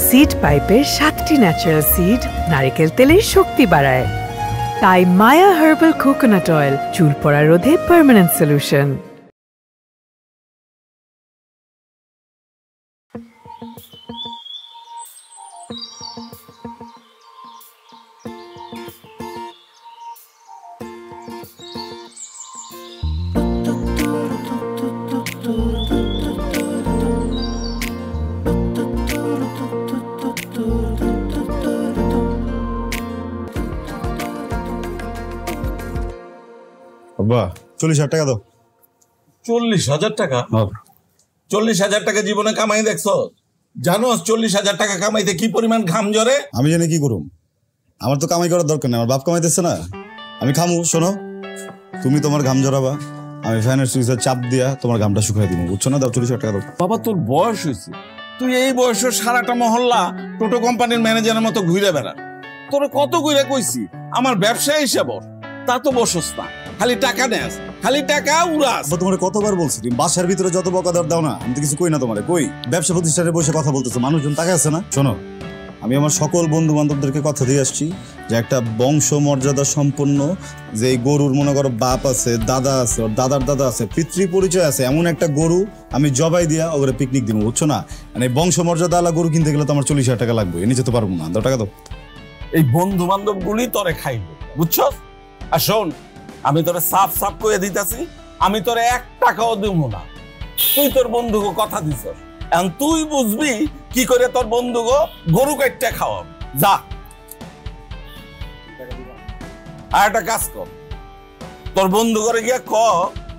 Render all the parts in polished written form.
Seed পাইপের 7টি natural seed নারিকেল তেলের শক্তি বাড়ায়। তাই মায়া হার্বাল কোকোনাট অয়েল চুল পড়া রোধে পার্মানেন্ট সলিউশন। আব্বা 40,000 টাকা দাও। 40,000 টাকা? 40,000 টাকা জীবনে কামাই দেখছো? জানো 40,000 টাকা কামাইতে কি পরিমাণ ঘাম ঝরে? আমি জানি কি করুম, আমার তো কামাই করার দরকার নেই, আমার বাপ কামাইতেছে না, আমি খামু। শোনো, তুমি তোমার ঘাম ঝরাবা, আমি ফ্যানের সুইচের চাপ দিয়া তোমার ঘামটা শুকাই দিব, বুঝছো না? দাও 40,000 টাকা দাও। বাবা তোর বয়স হয়েছে, তুই এই বয়সে সারাটা মহল্লা টোটো কোম্পানির ম্যানেজারের মতো ঘুরে বেড়া। তোর কত ঘুরে কইছি আমার ব্যবসা হিসাব, তা তো বসস না, খালি টাকা নেস, খালি টাকা উড়াস। তোমার কতবার বলছি তুমি বাসার ভিতরে যত বকা দর দাও না, আমি তো কিছু কই না তোমারে। কই ব্যবসা প্রতিষ্ঠানে বসে কথা বলতেছো, মানুষজন তাকে আছে না? শোনো, আমি আমার সকল বন্ধু বান্ধবদেরকে কথা দিয়ে আসছি যে একটা বংশ মর্যাদা সম্পন্ন, যে এই গরুর মনে করো বাপ আছে, দাদা আছে, ওর দাদার দাদা আছে, পিতৃ পরিচয় আছে, এমন একটা গরু আমি জবাই দিয়া ওরে পিকনিক দিব, বুঝছো না? মানে বংশ মর্যাদা আলা গরু কিনতে গেলে তো আমার 40,000 টাকা লাগবে, এ নিচে তো পারবো না। দাও টাকা দাও। এই বন্ধু বান্ধব গুলি তোরে খাইবে, বুঝছো? আর শোন, আমি তোরে সাফ সাফ করে দিতেছি, আমি তোরে 1 টাকাও দিব না। তুই তোর বন্ধুকে কথা দিছ, এখন তুই বুঝবি কি করে তোর বন্ধুকে গরু কাটতে খাওয়াব। যা আর একটা কাজ কর, তোর বন্ধু করে গিয়া ক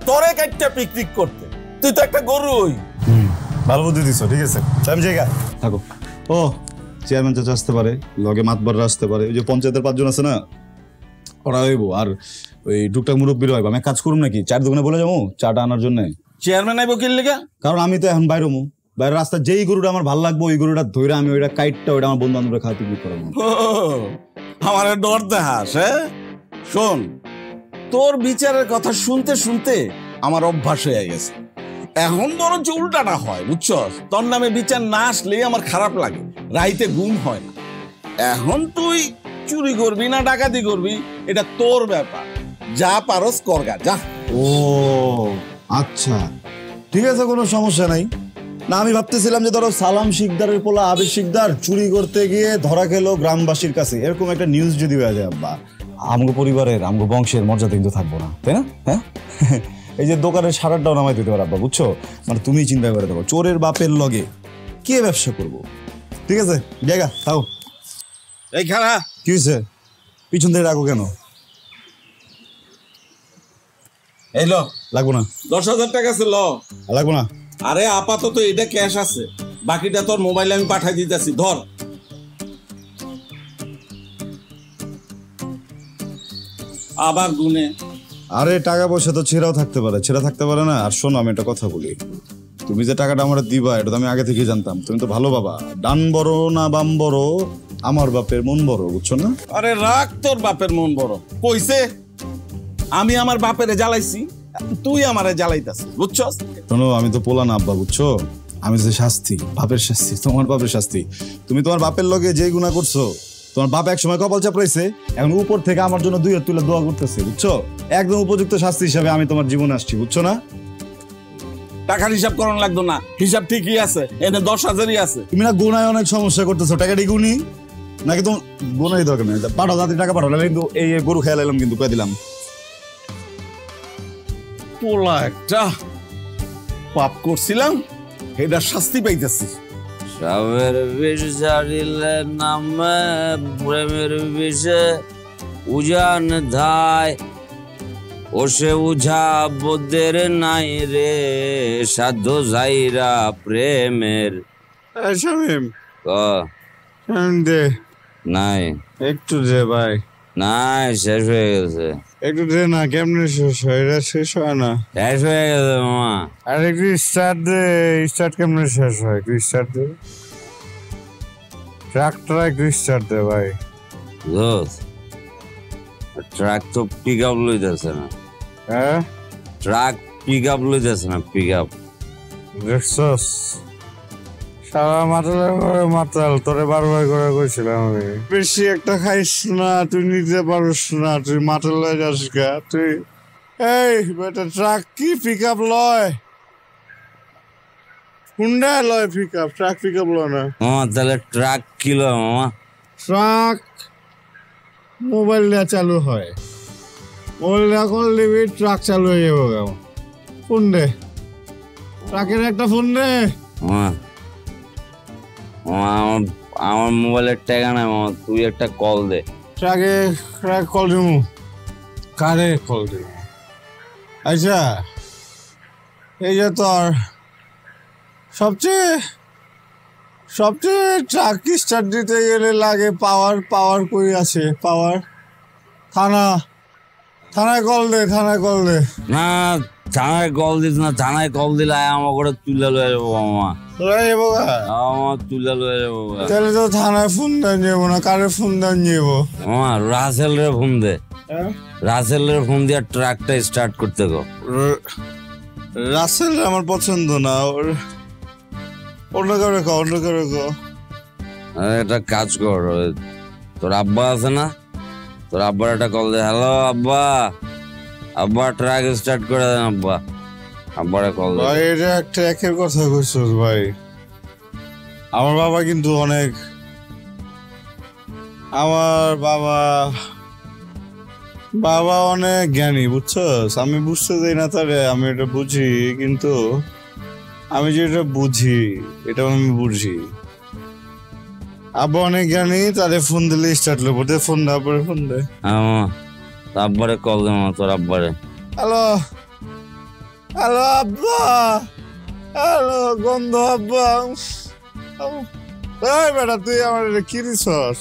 তোরে কাটতে পিকনিক করতে, তুই তো একটা গরুই। ভালো বুদ্ধি দিছো, ঠিক আছে আমি জায়গা থাকো। ও চেয়ারম্যান চাচা আসতে পারে, লগে মাতবাররা আসতে পারে, ওই যে পঞ্চায়েতের 5 জন আছে না, ওরা হইব। আর ওই টুকটাক মুরব্বীর হইব। আমি কাজ করুম নাকি, চার দোকানে বলে যাবো চাটা আনার জন্য। চেয়ারম্যান আইব কি লেগে? কারণ আমি তো এখন বাইরমু, বাইরের রাস্তা যেই গরুটা আমার ভালো লাগবে ওই গরুটা ধরে আমি ওইটা কাইটটা ওইটা আমার বন্ধু বান্ধবরা খাওয়া পিকনিক করাবো। আমার ডর দেখাস? শোন, তোর বিচারের কথা শুনতে শুনতে আমার অভ্যাস হয়ে গেছে। এখন বরঞ্চ উল্টাটা হয়, বুঝছস? তোর নামে বিচার না আসলেই আমার খারাপ লাগে, রাইতে ঘুম হয় না। এখন তুই চুরি করবি না ডাকাতি করবি এটা তোর ব্যাপার, যা পারস করগা, যা। ও আচ্ছা ঠিক আছে, কোনো সমস্যা নাই। না আমি ভাবতেছিলাম যে ধরো সালাম শিকদারের পোলা আবির শিকদার চুরি করতে গিয়ে ধরা খেলো গ্রামবাসীর কাছে, এরকম একটা নিউজ যদি হয়ে যায় আব্বা, আমগো পরিবারের আমগো বংশের মর্যাদা কিন্তু থাকবো না, তাই না? হ্যাঁ, এই যে দোকানের সারাটাও নামাই দিতে পারো আব্বা, বুঝছো? মানে তুমি চিন্তা করে দেবো, চোরের বাপের লগে কে ব্যবসা করবো? ঠিক আছে জায়গা তাও। এই খারা কি হয়েছে, পিছন থেকে রাখো কেন? এই ল, লাগবো না। 10,000 টাকা আছে, ল। লাগবো না। আরে আপাতত এটা ক্যাশ আছে, বাকিটা তোর মোবাইলে আমি পাঠাই দিতেছি, ধর। আবার গুনে। আরে টাকা পয়সা তো ছেঁড়াও থাকতে পারে, ছেঁড়া থাকতে পারে না। আর শোনো, আমি একটা কথা বলি, তুমি যে টাকাটা আমার দিবা এটা তো আমি আগে থেকে জানতাম। তুমি তো ভালো বাবা, ডান বড় না বাম বড়, আমার বাপের মন বড়, বুঝছো না? আরে রাখ তোর বাপের মন বড়, কইছে আমি আমার বাপেরে জ্বালাইছি, তুই আমারে জ্বালাইতাছিস, বুঝছস? শোনো, আমি তো পোলা না আব্বা, বুঝছো? আমি যে শাস্তি, বাপের শাস্তি, তোমার বাপের শাস্তি। তুমি তোমার বাপের লগে যে গুনাহ করছো, তোমার বাপ এক সময় কপাল চাপড়াইছে, এখন উপর থেকে আমার জন্য 2 হাত তুলে দোয়া করতেছে, বুঝছো? একদম উপযুক্ত শাস্তি হিসাবে আমি তোমার জীবনে আসছি, বুঝছো না? টাকার হিসাব করানো লাগতো না, হিসাব ঠিকই আছে, এনে 10,000ই আছে। তুমি না গোনায় অনেক সমস্যা করতেছো, টাকাটি গুনি নাকি তোমার গোনাই দরকার নেই, পাঠাও তাড়াতাড়ি টাকা পাঠাও, কিন্তু এই গরু খেয়ে লাইলাম কিন্তু কয়ে দিলাম। পোলা একটা পাপ করছিলাম, এটার শাস্তি পাইতেছি। সাবের বিষ জারিলে নামে প্রেমের বিষে উজান ধায়, ওসে উঝা বোধের নাই রে সাধ্য যাইরা প্রেমের। শামিম ক দে নাই, একটু দে ভাই, নাই শেষ হয়ে গেছে। একটু দে না, কেমনে শেষ হয়? এটা শেষ হয় না, শেষ হয়ে গেছে মামা। আর একটু স্টার্ট দে, স্টার্ট কেমনে শেষ হয়? একটু স্টার্ট দে, ট্রাকটা একটু স্টার্ট দে ভাই। ট্রাক তো পিক আপ লইতেছে না। হ্যাঁ, ট্রাক পিক আপ লইতেছে না, পিক আপ। দেখছস সারা মাতালের ঘরে মাতাল, তোরে বারবার করে কইছিলাম আমি। বেশি একটা খাইস না, তুই নিতে পারিস না, তুই মাতাল লয়ে যাস গা তুই। এই বেটা ট্রাক কি পিক আপ লয়? হুন্ডা লয় pick up, truck pick up লয় না। মামা তাহলে ট্রাক কিলো মামা? ট্রাক মোবাইল দিয়ে চালু হয়, মোবাইল দিয়ে কল দিবি ট্রাক চালু হয়ে যাবো। কেমন ফোন দে, ট্রাকের একটা ফোন দে। মামা মামা আমার মোবাইলের টাকা নাই মামা, তুই একটা কল দে। ট্রাকে ট্রাক কল দিবো, কারে কল দিব? আচ্ছা এই যে তোর সবচেয়ে ট্রাক স্টার্ট দিতে গেলে লাগে পাওয়ার। পাওয়ার কই আছে? পাওয়ার থানায় কল দে, থানায় কল দে। না থানায় কল দিস না, থানায় কল দিলে আমার করে তুলে লয়ে যাবো মামা। তোরা যাবো গা? আমার তুলে লয়ে যাবো। তাহলে তো থানায় ফোন দেন যাবো না, কারে ফোন দেন যাবো? মামা রাসেল রে ফোন দে, রাসেল রে ফোন দিয়ে ট্রাকটা স্টার্ট করতে গো। রাসেল আমার পছন্দ না, ওর অন্য কারো কো, অন্য কারো কো। একটা কাজ কর, তোর আব্বা আছে না, তোর আব্বার একটা কল দে। হ্যালো আব্বা, আব্বা ট্রাক স্টার্ট করে দেন আব্বা। আব্বারে কল দে। ভাই এটা একটা একের কথা কইছস ভাই। আমার বাবা কিন্তু অনেক, আমার বাবা অনেক জ্ঞানী বুঝছস। আমি বুঝতে যাই না তারে, আমি এটা বুঝি, কিন্তু আমি যেটা বুঝি এটা আমি বুঝি। আব্বা অনেক জ্ঞানী, তাদের ফোন দিলে স্টার্ট করবো। দে ফোন দে, আব্বারে ফোন দে। হ্যাঁ মামা, তোর আব্বারে কল দে মামা, তোর আব্বারে। হ্যালো হ্যালো আব্বা, হ্যালো গন্ধ আব্বা। এই বেটা তুই আমার এটা কি দিছস?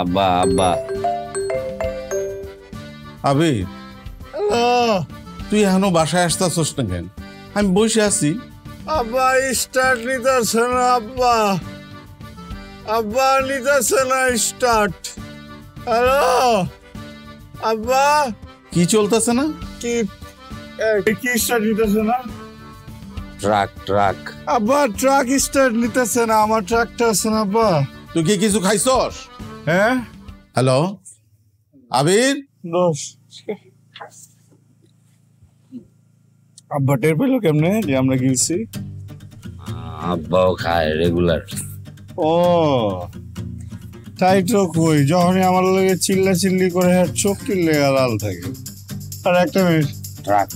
আব্বা আব্বা। আবে হ্যালো তুই এখনো বাসায় আসতেছস না কেন? আমি বসে আছি। আব্বা স্টার্ট নিতেছে না আব্বা, আব্বা নিতেছে না স্টার্ট। হ্যালো আব্বা, কি চলতেছে না? কি কি স্টার্ট নিতেছে না? ট্রাক আব্বা ট্রাক স্টার্ট নিতেছে না, আমার ট্রাকটা আছে না আব্বা। তুই কি কিছু খাইছস? হ্যাঁ হ্যালো আবির, দোষ। আব্বা টের পেলো কেমনে যে আমরা গিয়েছি? আব্বাও খায় রেগুলার। ও তাই তো কই, যখনই আমার লগে চিল্লি করে চোখ কিনলে লাল থাকে। আর একটা minute, truck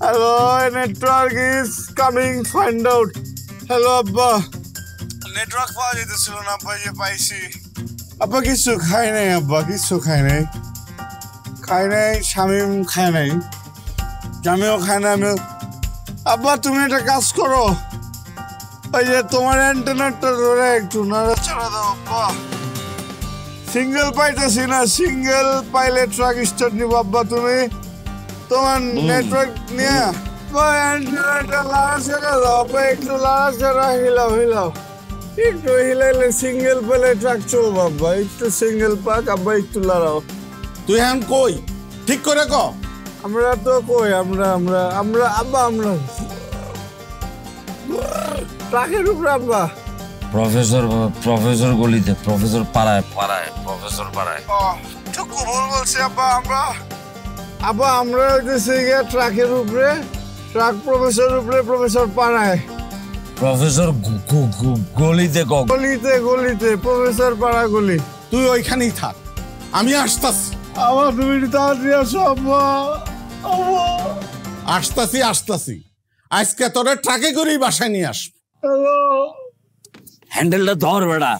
hello network is coming, find out. Hello আব্বা, নেটওয়ার্ক পাওয়া যেতেছিল না আব্বা, যে পাইছি। আব্বা কিছু খাই নাই, আব্বা কিছু খাই নাই, শামিম খায় নাই, আমিও খাই না। আমি আব্বা তুমি একটা কাজ করো, ওই যে তোমার অ্যান্টেনারটা ধরে একটু নাড়াচাড়া দাও আব্বা। সিঙ্গেল পাইতেছি না, সিঙ্গেল পাইলে ট্রাক স্টার্ট নিব আব্বা। তুমি তোমার নেটওয়ার্ক নিয়ে অ্যান্টেনারটা নাড়াচাড়া দাও আব্বা, একটু নাড়াচাড়া হিলাও। একটু হিলাইলে সিঙ্গেল পেলে ট্রাক চলবো আব্বা। একটু সিঙ্গেল পাক আব্বা, একটু লড়াও। তুই এখন কই? ঠিক করে ক। আমরা তো কই, আমরা আব্বা আমরা ট্রাকের উপরে আব্বা। প্রফেসর গলিতে, প্রফেসর পাড়ায়, প্রফেসর পাড়ায়। ঠিক ভুল বলছি আব্বা, আমরা হইতেছি গিয়ে ট্রাকের উপরে, ট্রাক প্রফেসর উপরে, প্রফেসর পাড়ায়। প্রফেসর গলিতে গলিতে প্রফেসর পাড়া গলি। তুই ওইখানেই থাক, আমি আসতাছি। আবার তুমি তাড়াতাড়ি আসো আব্বা। আসতাছি আজকে তোরা ট্রাকে করেই বাসায় নিয়ে আস। হ্যালো হ্যান্ডেলটা ধর বেড়া।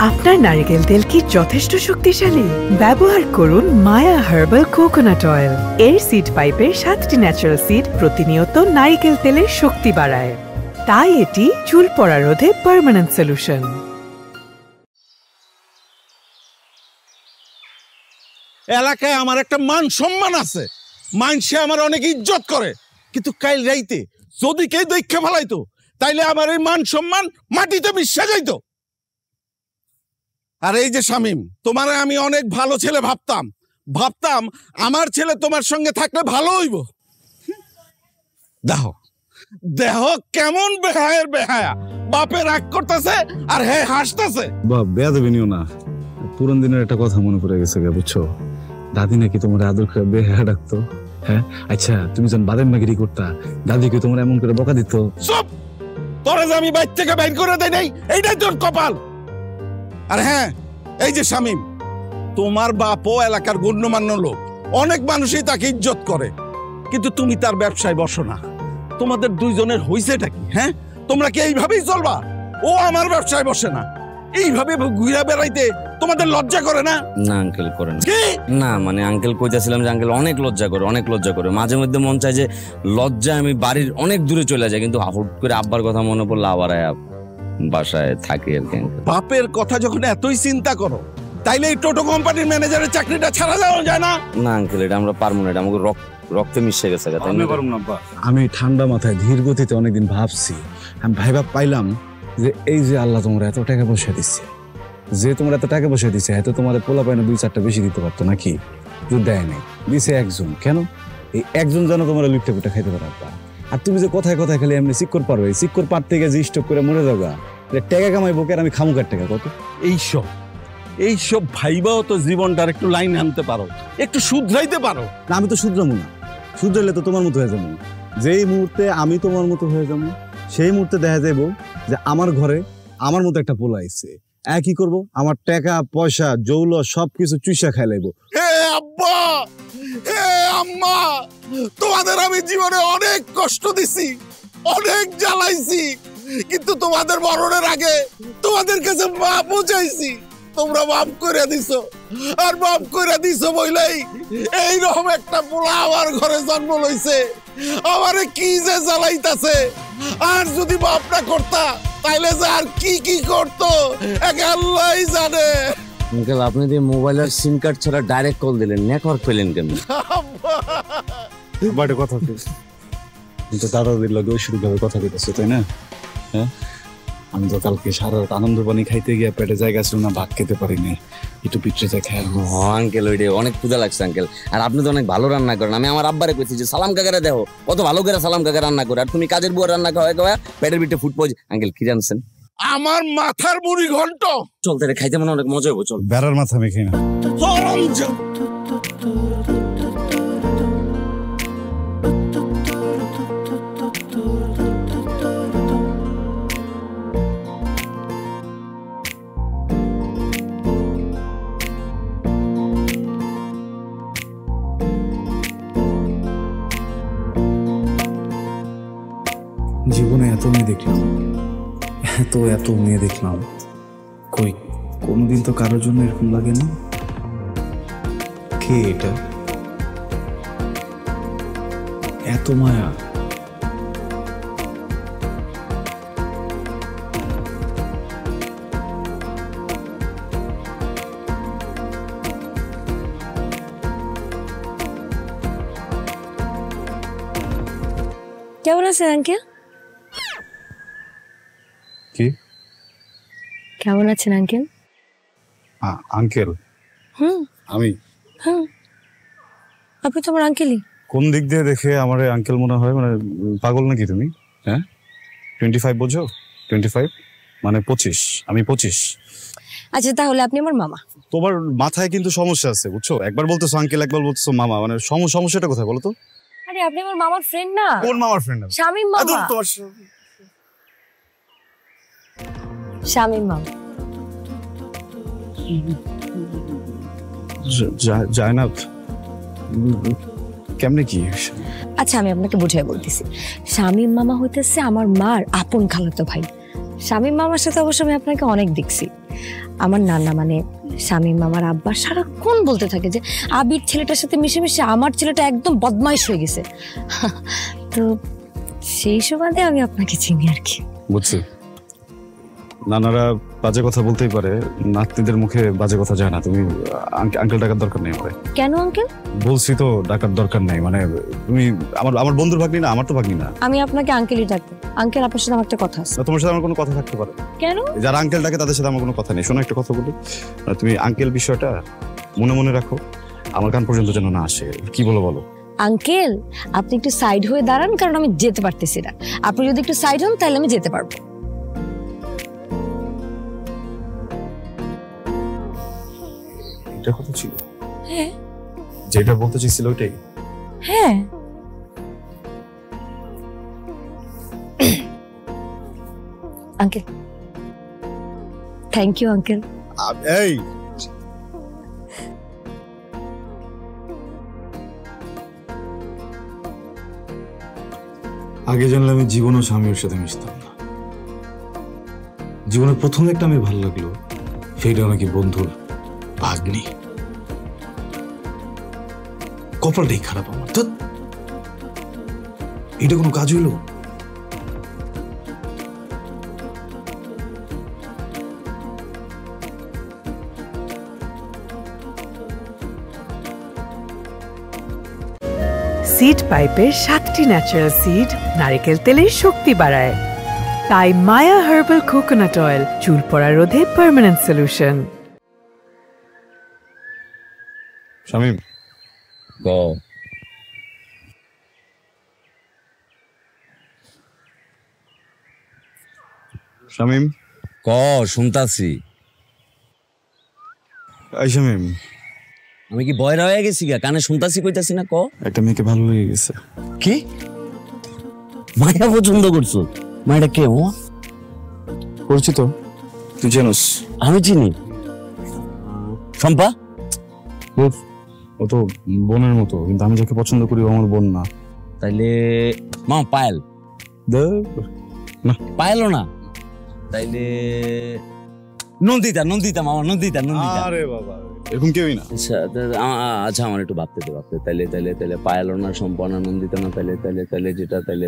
আপনার নারকেল তেল কি যথেষ্ট শক্তিশালী? ব্যবহার করুন মায়া হার্বাল কোকোনাট অয়েল। এর সিড পাইপের 7টি ন্যাচারাল সিড প্রতিনিয়ত নারকেল তেলের শক্তি বাড়ায়, তাই এটি চুল পড়া রোধে পার্মানেন্ট সলিউশন। এলাকায় আমার একটা মান সম্মান আছে, মানুষে আমার অনেক ইজ্জত করে, কিন্তু কাল রাইতে যদি কেউ দেখে ফেলাইতো তাইলে আমার এই মান সম্মান মাটিতে মিশে যাইতো। আর এই যে শামীম, তোমারে আমি অনেক ভালো ছেলে ভাবতাম, আমার ছেলে তোমার সঙ্গে থাকলে ভালো হইব। দেখো দেখো কেমন বেহায়ের বেহায়া, বাপে রাগ করতেছে আর হে হাসতেছে। বাপ বেয়াদবি নিও না, পুরান দিনের একটা কথা মনে পড়ে গেছে, বুঝছো? দাদি নাকি তোমার আদর করে বেহায়া ডাকতো। হ্যাঁ আচ্ছা, তুমি যখন বাদাম মাগিরি করতা, দাদি কি তোমার এমন করে বকা দিত? চুপ! তোরা যে আমি বাইর থেকে বাইর করে দেই নাই, এইটাই তোর কপাল। আর হ্যাঁ, এই যে শামীম, তোমার বাপও এলাকার গণ্যমান্য লোক, অনেক মানুষই তাকে ইজ্জত করে, কিন্তু তুমি তার ব্যবসায় বসো না। তোমাদের দুইজনের হইছেটা কি? হ্যাঁ, তোমরা কি এইভাবেই চলবা? ও আমার ব্যবসায় বসে না, এইভাবে ঘুরে বেড়াইতে তোমাদের লজ্জা করে না? না আঙ্কেল করে না। না মানে আঙ্কেল কইতাছিলাম যে আঙ্কেল অনেক লজ্জা করে, মাঝে মধ্যে মন চায় যে লজ্জায় আমি বাড়ির অনেক দূরে চলে যাই, কিন্তু হুট করে আব্বার কথা মনে পড়লে আবার বাসায় থাকি আর কি। বাপের কথা যখন এতই চিন্তা করো, তাইলে এই টোটো কোম্পানির ম্যানেজারের চাকরিটা ছাড়া যাওয়া যায় না? না আঙ্কেল, এটা আমরা পারবো না, এটা আমাকে রক্তে মিশে গেছে। আমি ঠান্ডা মাথায় ধীর গতিতে অনেকদিন ভাবছি, আমি ভাইবা পাইলাম যে এই যে আল্লাহ তোমার এত টাকা পয়সা দিচ্ছে, এত তোমার পোলা পাইনা 2-4টা বেশি দিতে পারতো নাকি? দেয় নাই, দিছে একজন। কেন? এই একজন যেন তোমার লুটটা পুটা খাইতে পারে। আর তুমি যে কথায় কথায় খালি এমনি চিক্কর পারো, এই চিক্কর পারতে গিয়ে যে স্টক করে মরে যাওয়া, টাকা কামাইবো কে? আর আমি খামুকার টাকা কত? এইসব ভাইবাও তো জীবনটার একটু লাইন আনতে পারো, একটু শুধরাইতে পারো না। আমি তো শুধরামো না, শুধরাইলে তো তোমার মতো হয়ে যাবো। যেই মুহূর্তে আমি তোমার মতো হয়ে যাবো, সেই মুহূর্তে দেখা যাবো যে আমার ঘরে আমার মতো একটা পোলা আইছে। কি করবো? আমার টাকা পয়সা জৌল সবকিছু চুইসা খাই লাইবো। হে আব্বা, হে আম্মা, তোমাদের আমি জীবনে অনেক কষ্ট দিছি, অনেক জ্বালাইছি, কিন্তু তোমাদের মরণের আগে তোমাদের কাছে মাপও চাইছি, তোমরা মাপ করে দিছো। আর মাপ করে দিছো বইলেই এইরকম একটা পোলা আমার ঘরে জন্ম লইছে, আমারে কি যে জ্বালাইতাছে। আর যদি মাপ না করতা, তাইলে যে আর কি কি করতো আল্লাহই জানে। আঙ্কেল, আপনি যে মোবাইলের সিম কার্ড ছাড়া ডাইরেক্ট কল দিলেন, নেটওয়ার্ক পেলেন কেমন? বাড়ি কথা কিন্তু দাদাদের লগে শুরুভাবে কথা বলতেছে, তাই না? হ্যাঁ, আমি তো কালকে সারা রাত আনন্দ পানি খাইতে গিয়ে পেটে জায়গা ছিল না, ভাত খেতে পারিনি, একটু পিঠে যা খেয়াল। আঙ্কেল ওইটা অনেক ক্ষুধা লাগছে আঙ্কেল। আর আপনি তো অনেক ভালো রান্না করেন, আমি আমার আব্বারে কইছি যে সালাম কাকারে দেখো কত ভালো করে সালাম কাকা রান্না করে, আর তুমি কাজের বুয়া রান্না খাওয়া পেটের ভিতরে ফুড পয়জন। আঙ্কেল কি জানছেন? আমার মাথার মুড়ি ঘন্ট চলতে রে, খাইতে মনে অনেক মজা হবো। চল, বেড়ার মাথা মেখে না। জীবনে এত মেয়ে দেখলাম, এত মেয়ে দেখলাম, কই কোনোদিন তো কারোর জন্য এরকম লাগেনি। কে এটা? এত মায়া। কেমন আছেন আঙ্কেল? কি? কেমন আছেন আঙ্কেল? আঙ্কেল? আমি? আপনি তো আমার আঙ্কেলই। কোন দিক দিয়ে দেখে আমার আঙ্কেল মনে হয়? মানে পাগল নাকি তুমি? হ্যাঁ, 25 বোঝো? 25 মানে 25, আমি 25। আচ্ছা তাহলে আপনি আমার মামা। তোমার মাথায় কিন্তু সমস্যা আছে, বুঝছো? একবার বলতেছো আঙ্কেল, একবার বলতেছো মামা, মানে সমস্যাটা কোথায় বলো তো? আরে আপনি আমার মামার ফ্রেন্ড না? কোন মামার ফ্রেন্ড? শামীম মামা। শামীম মামা। জায়নাত কেমনে কি? আচ্ছা আমি আপনাকে বুঝিয়ে বলতেছি। শামীম মামা হইতেছে আমার মার আপন খালাতো ভাই। শামীম মামার সাথে অবশ্য আমি আপনাকে অনেক দেখছি। আমার নানা মানে শামীম মামার আব্বা সারাক্ষণ বলতে থাকে যে আবির ছেলেটার সাথে মিশে মিশে আমার ছেলেটা একদম বদমাইশ হয়ে গেছে। তো সেই সুবাদে আমি আপনাকে চিনি আর কি। বুঝছি। নানারা বাজে কথা বলতেই পারে, নাতনিদের মুখে বাজে কথা যায় না। তুমি আঙ্কেল ডাকার দরকার নেই আমার। কেন আঙ্কেল? বলছি তো ডাকার দরকার নেই, মানে তুমি আমার বন্ধুর ভাগ্নি না, আমার তো ভাগ্নি না। আমি আপনাকে আঙ্কেলই ডাকবো। আঙ্কেল, আপনার সাথে আমার একটা কথা আছে। তোমার সাথে আমার কোনো কথা থাকতে পারে? কেন? যারা আঙ্কেল ডাকে তাদের সাথে আমার কোনো কথা নেই। শোনো, একটা কথা বলি, তুমি আঙ্কেল বিষয়টা মনে মনে রাখো, আমার কান পর্যন্ত যেন না আসে। কি বলো? আঙ্কেল, আপনি একটু সাইড হয়ে দাঁড়ান, কারণ আমি যেতে পারতেছি না। আপনি যদি একটু সাইড হন তাহলে আমি যেতে পারবো। এটা কথা ছিল? হ্যাঁ। যেটা বলতে চাইছিল ওইটাই? হ্যাঁ। Uncle, thank you uncle. এই আগে জানলে আমি জীবনও স্বামীর সাথে মিশতাম না। জীবনের প্রথম একটা আমি ভালো লাগলো, সেইটা নাকি বন্ধুর ভাগ্নি। কপালটাই খারাপ আমার। তো এটা কোনো কাজ হইল? সিড পাইপের 7টি ন্যাচারাল সিড নারিকেল তেলের শক্তি বাড়ায়। তাই মায়া হার্বাল কোকোনাট অয়েল চুল পড়া রোধে পার্মানেন্ট সলিউশন। শামীম, শামীম ক শুনতাছি। এই শামীম, আমি কি বয়রা হয়ে গেছি গা? কানে শুনতাছি কইতাছি না। ক একটা মেয়েকে ভালো লেগে গেছে। কি মায়া পছন্দ করছো? মায়াটা কে? ও পরিচিত, তুই জানোস? আমি চিনি। শম্পা? ও তো বোনের মতো, কিন্তু আমি যাকে পছন্দ করি ও আমার বোন না। তাইলে মা পায়েল? না, পায়েলও না। তাইলে নন্দিতা। মামা নন্দিতা। আরে বাবা, এরকম কেউই না। আচ্ছা আমার একটু ভাবতে তাইলে পায়েলও না, শম্পা না, নন্দিতা না। তাইলে যেটা তাইলে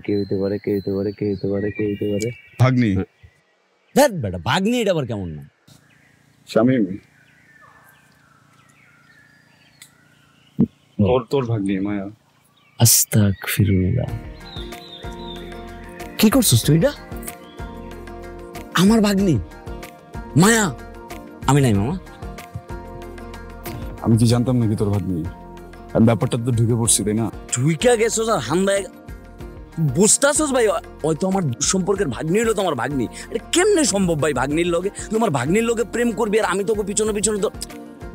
কে হইতে পারে? ভাগ্নি। দেখ বেটা, ভাগ্নি এটা আবার কেমন না? শামীম, তোর ভাগ্নি মায়া। আস্তাগফিরুল্লাহ। কি করছিস তুই? এটা আমার ভাগ্নি মায়া? আমি নাই মামা। আমি কি জানতাম নাকি তোর ভাগ্নি? আমি ব্যাপারটা তো ঢুকে পড়ছি, তাই না? ঢুইকা গেছোস আর হান্দায় বুঝতাছোস ভাই? হয়তো আমার সম্পর্কের ভাগ্নি হলো তোমার ভাগ্নি। এটা কেমনে সম্ভব ভাই? ভাগ্নির লগে তোমার ভাগ্নির লগে প্রেম করবি আর আমি তোকে পিছনে তো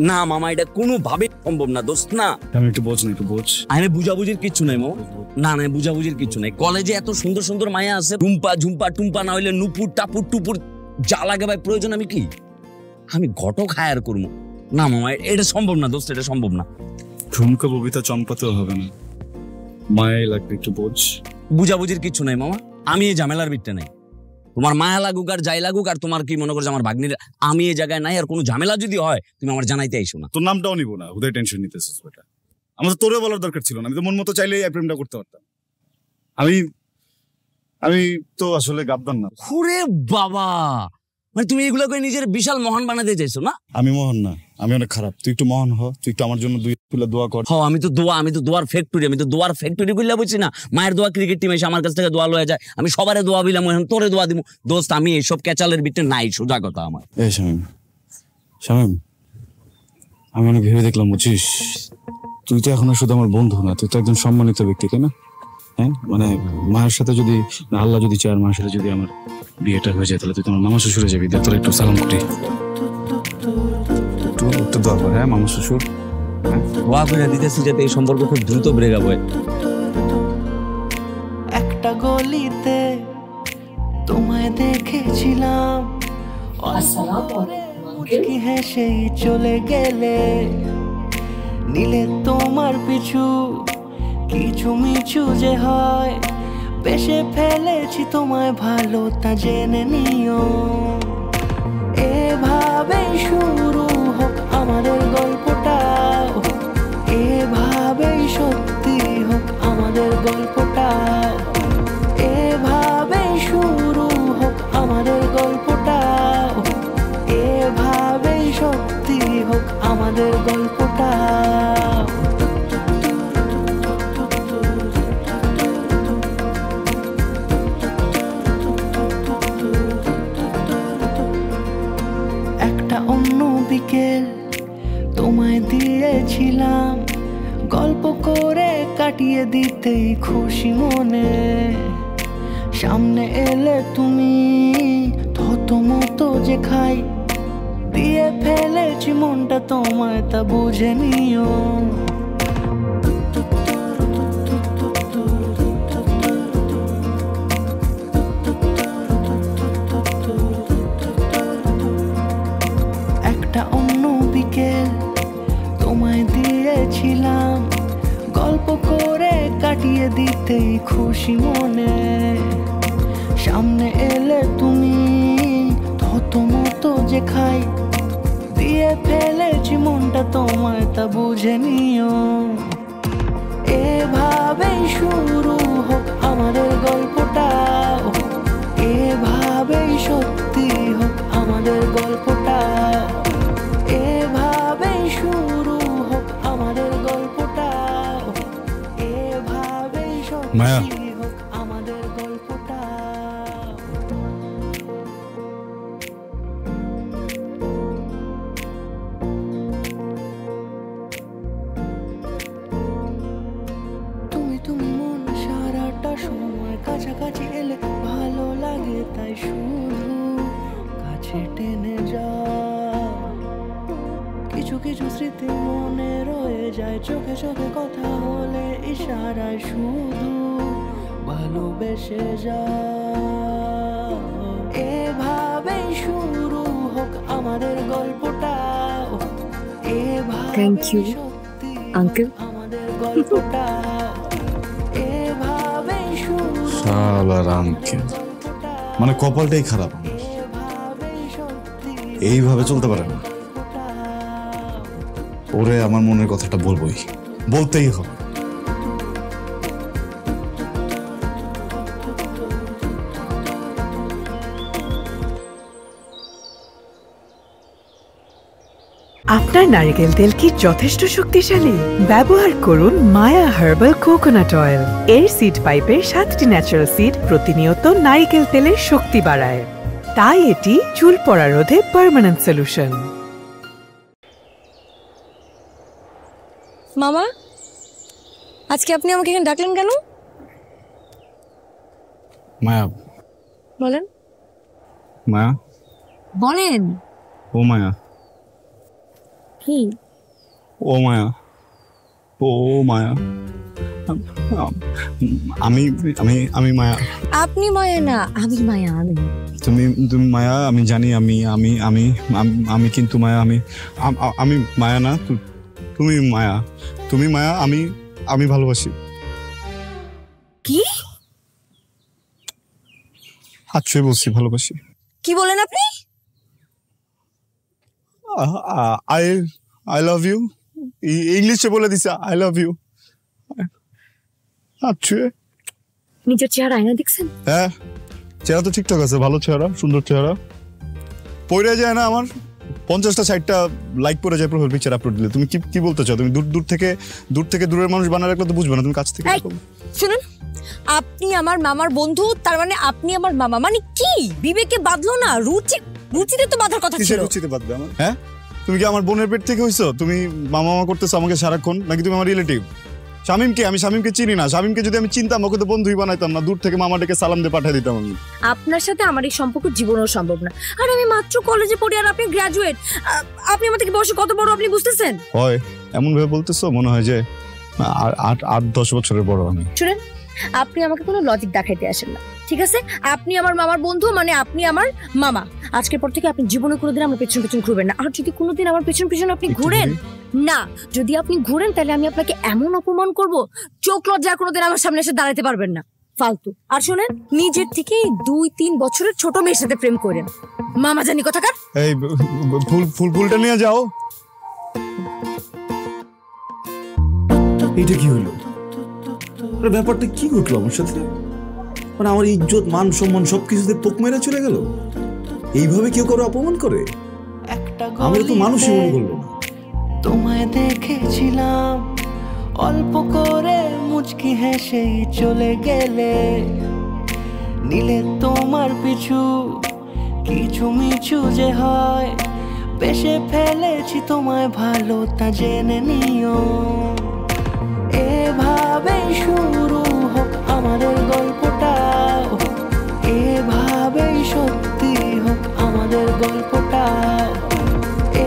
না মামা, এটা কোনোভাবে সম্ভব না দোস্ত। না আমি একটু বোঝ না, একটু বোঝ। আরে বুঝাবুঝির কিচ্ছু নাই মামা। না বুঝাবুঝির কিচ্ছু নাই। কলেজে এত সুন্দর মায়া আছে, ঝুম্পা না হইলে নুপুর টাপুর টুপুর যা লাগে ভাই প্রয়োজন। আমি ঘটক হায়ার করবো না মামা, এটা সম্ভব না দোস্ত, এটা সম্ভব না। ঝুমকা ববিতা চম্পাতেও হবে না, মায়াই লাগবে, একটু বোঝ। বুঝাবুঝির কিচ্ছু নাই মামা, আমি এই ঝামেলার বিটটা নাই। তোমার মায়া লাগুক আর যাই লাগুক, আর তোমার কি মনে করছো আমার ভাগ্নির, আমি এই জায়গায় নাই। আর কোনো ঝামেলা যদি হয় তুমি আমার জানাইতে আইসো না। তোর নামটাও নিব না, ওদের টেনশন নিতেছিস বেটা। আমার তো তোরে বলার দরকার ছিল না, আমি তো মন মতো চাইলেই এই প্রেমটা করতে পারতাম। আমি তো আসলে গাদ্দার না। ওরে বাবা, মানে তুমি এগুলো করে নিজের বিশাল মহান বানাতে চাইছো না? আমি মহান না, আমি অনেক খারাপ। তুই একটু মহান হ, তুই একটু আমার জন্য দুই দোয়া কর। আমি তো দোয়ার ফ্যাক্টরি করলে বুঝছি না। মায়ের দোয়া ক্রিকেট টিম এসে আমার কাছ থেকে দোয়া লয়ে যায়, আমি সবারে দোয়া দিলাম, এখন তোরে দোয়া দিব। দোস্ত আমি এইসব ক্যাচালের বিটে নাই, সোজা কথা আমার। এই শামীম, আমি অনেক ভেবে দেখলাম, বুঝছিস, তুই তো এখন শুধু আমার বন্ধু না, তুই তো একজন সম্মানিত ব্যক্তি, তাই না? হ্যাঁ, মানে মায়ের সাথে যদি আল্লাহ যদি চায়, মায়ের সাথে যদি আমার বিয়েটা হয়ে যায়, তাহলে তুই তোমার মামা শ্বশুরে যাবি। তোর একটু সালাম করি, একটু দোয়া কর। হ্যাঁ মামা শ্বশুর, দোয়া করে দিতেছি যাতে এই সম্পর্ক খুব দ্রুত ব্রেকআপ হয়। একটা গলিতে তোমায় দেখেছিলাম, মুচকি হেসেই চলে গেলে, নিলে তোমার পিছু কিছু মিছু যে হয়, বেশে ফেলেছি তোমায় ভালো তা জেনে নিও। এভাবেই শুরু হোক আমাদের গল্পটা, এভাবেই সত্যি হোক আমাদের গল্পটা, এভাবেই শুরু হোক আমাদের গল্প। আমাদের গল্পটা। একটা অন্য বিকেল তোমায় দিয়েছিলাম গল্প করে কাটিয়ে দিতেই খুশি মনে। সামনে এলে তুমি থতমতো যে খাই, দিয়ে ফেলেছি মনটা তোমায় তা বুঝে নিও। একটা অন্য বিকেল তোমায় দিয়েছিলাম গল্প করে কাটিয়ে দিতেই খুশি মনে। সামনে এলে তুমি থতমতো যে খাই, দিয়ে ফেলেছি মনটা তোমায় তা বুঝে নিও। এভাবেই শুরু হোক আমাদের গল্পটা, এভাবেই সত্যি হোক আমাদের গল্পটা। এভাবেই শুরু হোক আমাদের গল্পটা, এভাবেই সত্যি হোক আমাদের গল্পটা। তুমি মন সারাটা সময় কাছাকাছি এলে ভালো লাগে, তাই শুধু কাছে টেনে যাও। কিছু কিছু স্মৃতি মনে রয়ে যায়, চোখে চোখে কথা হলে ইশারায় শুধু ভালোবেসে যাও। এভাবেই শুরু হোক আমাদের গল্পটা, Thank you, uncle. আমাদের গল্পটা। এভাবেই শুরু শালার আঙ্কেল, মানে কপালটাই খারাপ আমার, এইভাবে চলতে পারে না। ওরে আমার মনের কথাটা বলবোই, বলতেই হবে। আপনার নারকেল তেল কি যথেষ্ট শক্তিশালী? ব্যবহার করুন মায়া হার্বাল কোকোনাট অয়েল। এর সিড পাইপের 7টি ন্যাচারাল সিড প্রতিনিয়ত নারকেল তেলের শক্তি বাড়ায়, তাই এটি চুল পড়া রোধে পার্মানেন্ট সলিউশন। মামা, আজকে আপনি আমাকে এখানে ডাকলেন কেন? মায়া, বলেন মায়া, বলেন ও মায়া, কি? ও মায়া, ও মায়া, আমি আমি আমি মায়া। আপনি মায়া না, আমি মায়া। আমি তুমি তুমি মায়া, আমি জানি। আমি আমি আমি আমি কিন্তু মায়া, আমি আমি মায়া না, তুমি মায়া। তুমি মায়া, আমি আমি ভালোবাসি। কি? হাত ছুঁয়ে বলছি ভালোবাসি। কি বলেন আপনি? I I love you. ইংলিশে বলে দিছে আই লাভ ইউ। হাত ছুঁয়ে। নিজের চেহারা আয়না দেখছেন? হ্যাঁ, চেহারা তো ঠিকঠাক আছে, ভালো চেহারা, সুন্দর চেহারা। পড়ে যায় না আমার 50টা 60টা লাইক পড়ে যায় প্রোফাইল পিকচার আপলোড দিলে। তুমি কি কি বলতে চাও? তুমি দূর থেকে দূরের মানুষ বানায় রাখলে তো বুঝবে না, তুমি কাছ থেকে। শুনুন, আপনি আমার মামার বন্ধু, তার মানে আপনি আমার মামা, মানে কি? বিবেকে বাঁধলো না? রুচিতে তো বাঁধার কথা ছিল। রুচিতে বাঁধবে আমার? হ্যাঁ, তুমি কি আমার বোনের পেট থেকে হইছো? তুমি মামা মামা করতেছো আমাকে সারাক্ষণ, নাকি তুমি আমার রিলেটিভ? শামিমকে আমি শামিমকে চিনি না। শামিমকে যদি আমি চিনতাম ওকে তো বন্ধুই বানাইতাম না, দূর থেকে মামা ডেকে সালাম দিয়ে পাঠিয়ে দিতাম আমি। আপনার সাথে আমার এই সম্পর্ক জীবনেও সম্ভব না। আর আমি মাত্র কলেজে পড়ি, আর আপনি গ্রাজুয়েট। আপনি আমার থেকে বয়সে কত বড় আপনি বুঝতেছেন? হয় এমন ভাবে বলতেছো, মনে হয় যে 8-10 বছরের বড় আমি। শুনেন, আপনি আমাকে কোনো লজিক দেখাইতে আসেন না, ঠিক আছে? আপনি আমার মামার বন্ধু, মানে আপনি আমার মামা। আজকের পর থেকে আপনি জীবনে কোনোদিন আমার পেছন পেছন ঘুরবেন না। আর যদি কোনোদিন আমার পেছন পেছন আপনি ঘুরেন না, যদি আপনি ঘুরেন, তাহলে আমি আপনাকে এমন অপমান করব, চোখ লজ্জা কোনোদিন আমার সামনে এসে দাঁড়াতে পারবেন না। ফালতু। আর শুনেন, নিজের থেকে 2-3 বছরের ছোট মেয়ের সাথে প্রেম করেন, মামা জানি কোথাকার। এই ফুলটা নিয়ে যাও। এটা কি হইলো? ব্যাপারটা কি ঘটলো আমার সাথে? মানে আমার ইজ্জত মান সম্মান সবকিছুতে পোক মেরে চলে গেল। এইভাবে কেউ কারো অপমান করে? আমরা তো মানুষই মনে করলো না। তোমায় দেখেছিলাম অল্প করে মুচকি হেসেই চলে গেলে, নিলে তোমার পিছু কিছু মিছু যে হয়, বেশে ফেলেছি তোমায় ভালো তা জেনে নিও। এভাবেই শুরু হোক আমাদের গল্পটা, এভাবেই সত্যি হোক আমাদের গল্পটা,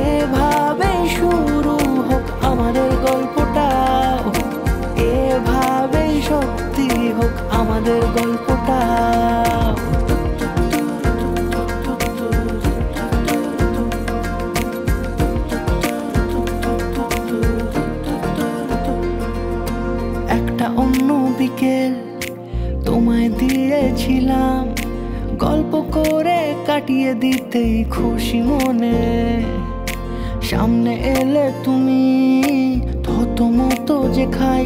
এভাবেই শুরু হোক আমাদের গল্পটা, এভাবেই সত্যি হোক আমাদের গল্পটা। একটা অন্য বিকেল তোমায় দিয়েছিলাম গল্প করে কাটিয়ে দিতেই খুশি মনে, সামনে এলে তুমি থতমতো যে খাই,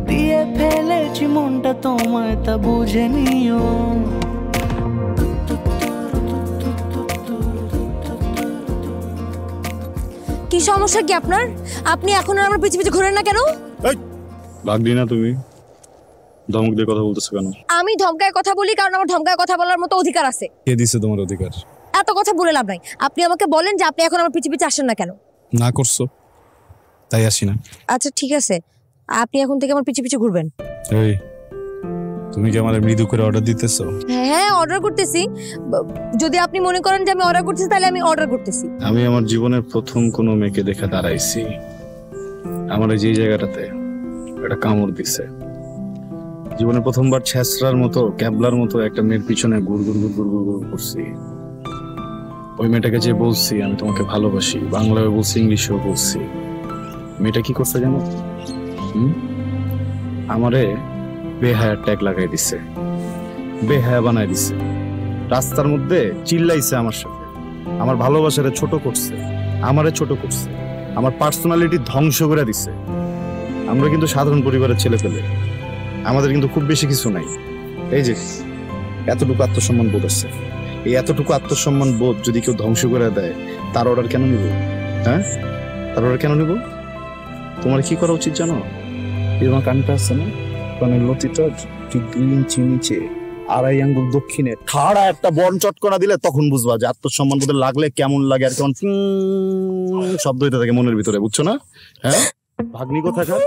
দিয়ে ফেলেছি মনটা তোমায় তা বুঝে নিও। কি সমস্যা কি আপনার? আপনি এখন আর আমার পিছে পিছে ঘুরেন না কেন? ভাগ্নি না তুমি, ধমক দিয়ে কথা বলতেছো কেন? আমি ধমকায় কথা বলি কারণ আমার ধমকায় কথা বলার মতো অধিকার আছে। কে দিছে তোমার অধিকার? এত কথা বলে লাভ নাই। আপনি আমাকে বলেন যে আপনি এখন আমার পিছে পিছে আসেন না কেন? না করছো তাই আসি না। আচ্ছা ঠিক আছে, আপনি এখন থেকে আমার পিছে পিছে ঘুরবেন। এই তুমি কি আমার মৃদু করে অর্ডার দিতেছো? হ্যাঁ অর্ডার করতেছি। যদি আপনি মনে করেন যে আমি অর্ডার করতেছি তাহলে আমি অর্ডার করতেছি। আমি আমার জীবনের প্রথম কোনো মেয়েকে দেখে দাঁড়াইছি, আমার যে জায়গাটাতে একটা কামড় দিছে। জীবনে প্রথমবার ছেঁচড়ার মতো ক্যাবলার মতো একটা মেয়ের পিছনে ঘুর ঘুর ঘুর ঘুর ঘুর ঘুর করছি। ওই মেয়েটাকে যে বলছি আমি তোমাকে ভালোবাসি, বাংলায় বলছি, ইংলিশেও বলছি, মেয়েটা কি করছে জানো? আমারে বেহায়া ট্যাগ লাগাই দিছে, বেহায়া বানাই দিছে, রাস্তার মধ্যে চিল্লাইছে আমার সাথে, আমার ভালোবাসারে ছোট করছে, আমারে ছোট করছে, আমার পার্সোনালিটি ধ্বংস করে দিছে। আমরা কিন্তু সাধারণ পরিবারের ছেলে পেলে, আমাদের কিন্তু খুব বেশি কিছু নাই। এই যে এতটুকু আত্মসম্মান বোধ আছে, এই এতটুকু আত্মসম্মান বোধ যদি কেউ ধ্বংস করে দেয়, তার অর্ডার কেন নিব? হ্যাঁ, তার অর্ডার কেন নিব? তোমার কি করা উচিত জানো? এই আমার কানটা আছে না, কানের লতিটা ঠিক 2 ইঞ্চি নিচে 2.5 আঙ্গুল দক্ষিণে ঠাড়া একটা বন চটকনা দিলে তখন বুঝবা যে আত্মসম্মান বোধে লাগলে কেমন লাগে, আর কেমন শব্দ হইতে থাকে মনের ভিতরে, বুঝছো না? হ্যাঁ ভাগ্নি কোথাকার,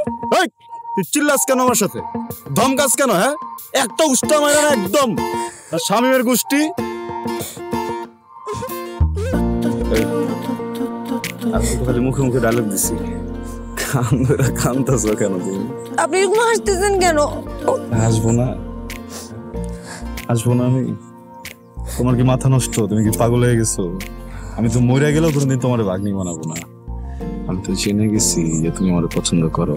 তুই চিল্লাস কেন আমার সাথে, ধমকাস কেন? হ্যাঁ একটা উষ্টা মারা না একদম স্বামীর গোষ্ঠী। খালি মুখে মুখে ডায়লগ দিছি, কান্দাছ কেন তুমি? আপনি এরকম হাসতেছেন কেন? হাসবো না, হাসবো না আমি? তোমার কি মাথা নষ্ট? তুমি কি পাগল হয়ে গেছো? আমি তো মরে গেলেও কোনোদিন তোমার ভাগ্নি বানাবো না। আমি তো জেনে গেছি যে তুমি আমার পছন্দ করো।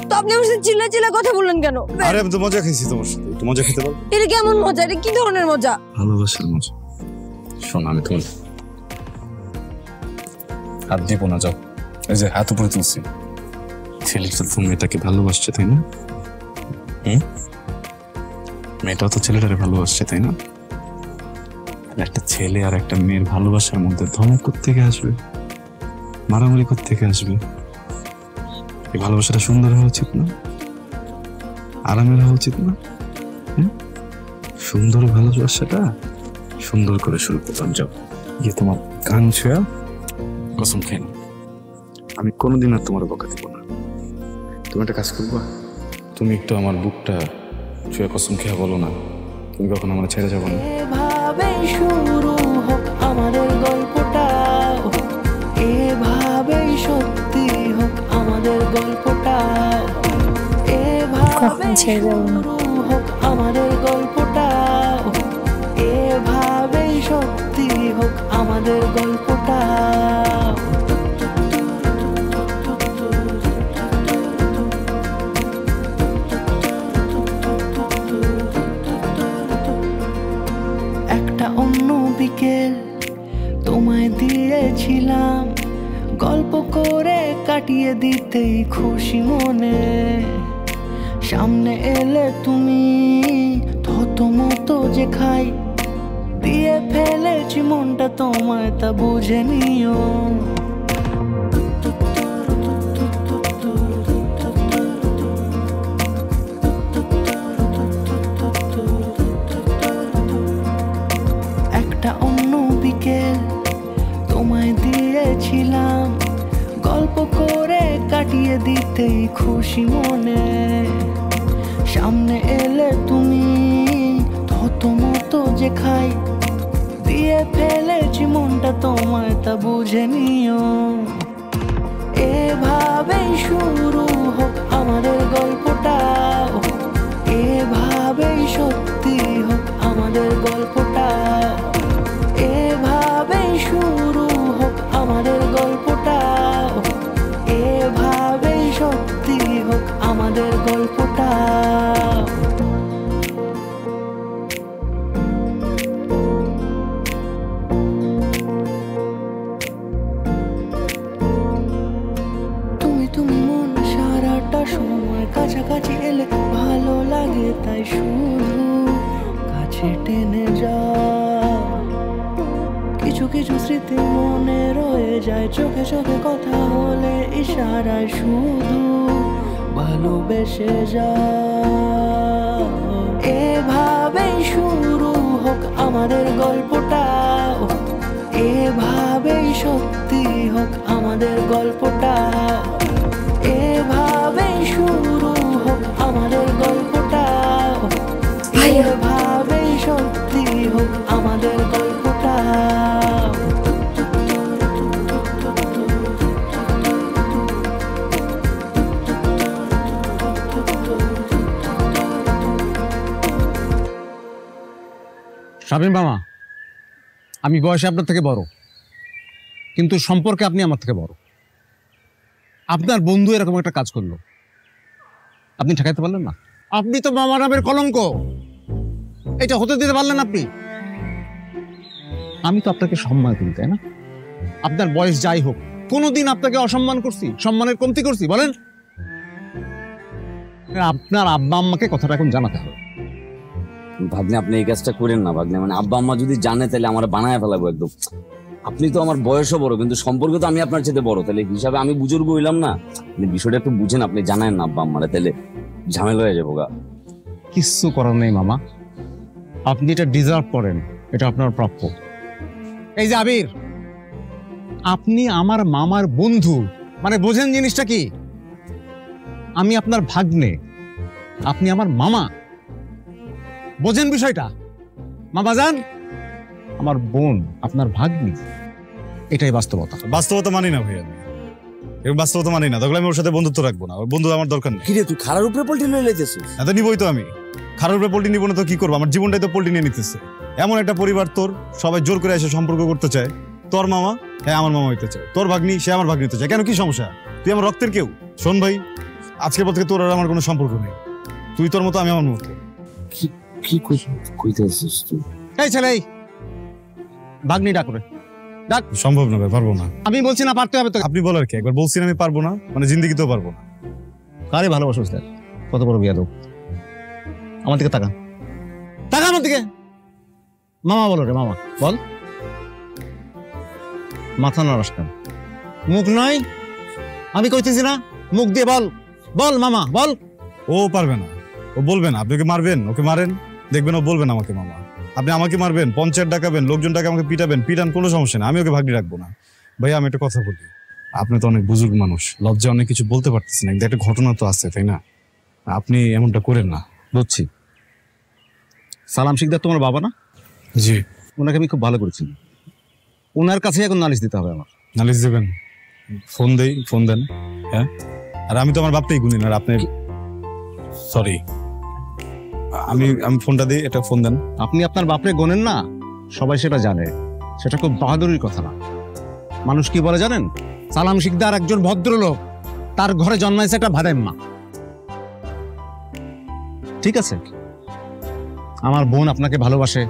তো আপনি আমার সাথে চিল্লা চিল্লা কথা বললেন কেন? আরে আমি তো মজা খাইছি তোমার সাথে, একটু মজা খেতে পারবো? এটা কেমন মজা? এটা কি ধরনের মজা? ভালোবাসার মজা। শোন আমি তোমার হাত দিব না, যাও। এই যে হাত উপরে তুলছি, ছেলেটা তো মেয়েটাকে ভালোবাসছে তাই না? মেয়েটাও তো ছেলেটাকে ভালোবাসছে তাই না? একটা ছেলে আর একটা মেয়ের ভালোবাসার মধ্যে ধমক কোত্থেকে আসবে, মারামারি কোত্থেকে আসবে? এই ভালোবাসাটা সুন্দর হওয়া উচিত না, আরামের হওয়া উচিত না? সুন্দর ভালোবাসাটা সুন্দর করে শুরু করতাম। যাও গিয়ে তোমার কান ছুঁয়া কসম খেয়ে, আমি কোনোদিন আর তোমার বকা দিব না। তুমি একটা কাজ করবা, তুমি একটু আমার বুকটা ছুঁয়া কসম খেয়ে বলো না তুমি কখন আমার ছেড়ে যাবো না। এভাবেই শুরু হোক আমাদের গল্পটা, এভাবেই সত্যি হোক আমাদের গল্পটা, এভাবেই শুরু হোক আমাদের গল্পটা, এভাবেই সত্যি হোক আমাদের গল্পটা। একটা অন্য বিকেল তোমায় দিয়েছিলাম গল্প করে কাটিয়ে দিতেই খুশি মনে, সামনে এলে তুমি থতমতো যে খাই, দিয়ে ফেলেছি মনটা তোমায় তা বুঝে নিও। চেয়েছিলাম গল্প করে কাটিয়ে দিতেই খুশি মনে, সামনে এলে তুমি থতমত যে খাই, দিয়ে ফেলেছি মনটা তোমায় তা বুঝে নিও। এভাবেই শুরু হোক আমাদের গল্পটা, এভাবেই সত্যি হোক আমাদের গল্পটা, এভাবেই শুরু হোক আমাদের গল্পটা, এভাবেই সত্যি হোক আমাদের গল্পটা। তুমি মন সারাটা সময় কাছাকাছি এলে ভালো লাগে, তাই শুধু কাছে টেনে যাও। কিছু কিছু স্মৃতি মনে রয়ে যায়, চোখে চোখে কথা হলে ইশারায় শুধু ভালোবেসে যাও। এভাবেই শুরু হোক আমাদের গল্পটা, এভাবেই সত্যি হোক আমাদের গল্পটা, এভাবেই শুরু হোক আমাদের গল্পটা, এভাবেই সত্যি হোক আমাদের গল্পটা। শামীম মামা, আমি বয়সে আপনার থেকে বড়, কিন্তু সম্পর্কে আপনি আমার থেকে বড়। আপনার বন্ধু এরকম একটা কাজ করলো, আপনি ঠেকাইতে পারলেন না? আপনি তো মামা নামের কলঙ্ক, এটা হতে দিতে পারলেন আপনি? আমি তো আপনাকে সম্মান করি, তাই না? আপনার বয়স যাই হোক, কোনোদিন আপনাকে অসম্মান করছি, সম্মানের কমতি করছি বলেন? আপনার আব্বা আম্মাকে কথাটা এখন জানাতে হবে। ভাগ্নে আপনি এই কাজটা করেন না ভাগ্নে, মানে আব্বা আম্মা যদি জানে তাহলে আমার বানায় ফেলাবো একদম। আপনি তো আমার বয়সও বড়, কিন্তু সম্পর্কে তো আমি আপনার চেয়ে বড়, তাহলে হিসাবে আমি বুজুর্গ হইলাম না? বিষয়টা একটু বুঝেন, আপনি জানেন না আব্বা আম্মারা, তাহলে ঝামেলা হয়ে যাবো গা। কিচ্ছু করার নেই মামা, আপনি এটা ডিজার্ভ করেন, এটা আপনার প্রাপ্য। এই যে আবির, আপনি আমার মামার বন্ধু, মানে বোঝেন জিনিসটা কি? আমি আপনার ভাগ্নে, আপনি আমার মামা, বোঝেন বিষয়টা? মামা জান, আমার বোন আপনার ভাগ্নি, এটাই বাস্তবতা। বাস্তবতা মানি না ভাই, আমি এর বাস্তবতা মানি না, তাহলে আমি ওর সাথে বন্ধুত্ব রাখবো না, ওর বন্ধু আমার দরকার নেই। কিরে তুই খারার উপরে পল্টি লয়ে লাইতেছিস? এত নিবই তো, আমি খারাপ উপরে পল্টি নিবো না তো কি করবো? আমার জীবনটাই তো পল্টি নিয়ে নিতেছে। এমন একটা পরিবার তোর, সবাই জোর করে এসে সম্পর্ক করতে চায়। তোর মামা হ্যাঁ আমার মামা হইতে চায়, তোর ভাগ্নি সে আমার ভাগ্নি হতে চায়, কেন কি সমস্যা? তুই আমার রক্তের কেউ। শোন ভাই, আজকের পর থেকে তোর আর আমার কোনো সম্পর্ক নেই, তুই তোর মতো আমি আমার মতো। কি কইতেছিস তুই? এই ছেলে, ভাগ্নি ডাকবে, ডাক। সম্ভব না ভাই, পারবো না। আমি বলছি না পারতে হবে তো। আপনি বলার কি? একবার বলছি আমি পারবো না, মানে জিন্দেগিতেও পারবো না। কারে ভালোবাসো স্যার? কত বড় বিয়াদব! আমার দিকে তাকা, তাকা আমার দিকে। মামা বলো রে, মামা বল। মাথা নাড়াস কেন? মুখ নয়, আমি কইতেছি না, মুখ দিয়ে বল, বল মামা বল। ও পারবে না, ও বলবে না। আপনি ওকে মারবেন, ওকে মারেন, দেখবেন ও বলবেন আমাকে মামা। আপনি আমাকে মারবেন, পঞ্চায়েত ডাকাবেন, লোকজন ডাকে আমাকে পিটাবেন, পিটান, কোনো সমস্যা না, আমি ওকে ভাগ্নি রাখবো না। ভাইয়া আমি একটা কথা বলি, আপনি তো অনেক বুজুর্গ মানুষ, লজ্জা অনেক কিছু বলতে পারতেছেন, একটা ঘটনা তো আছে তাই না? আপনি এমনটা করেন না। বুঝছি। সালাম শিকদার তোমার বাবা না? জি। ওনাকে আমি খুব ভালো করেছি, ওনার কাছে এখন নালিশ দিতে হবে আমার। নালিশ দেবেন? ফোন দেই, ফোন দেন। হ্যাঁ, আর আমি তো আমার বাপটাই গুনি না, আর আপনি সরি, আমি ফোনটা দিই, এটা ফোন দেন। আপনি আপনার বাপরে গোনেন না, সবাই সেটা জানে, সেটা খুব বাহাদুরির কথা না। মানুষ কি বলে জানেন? সালাম শিকদার একজন ভদ্রলোক, তার ঘরে জন্মাইছে একটা ভাদাইম্মা। ঠিক আছে, আমার বোন আপনাকে ভালোবাসে,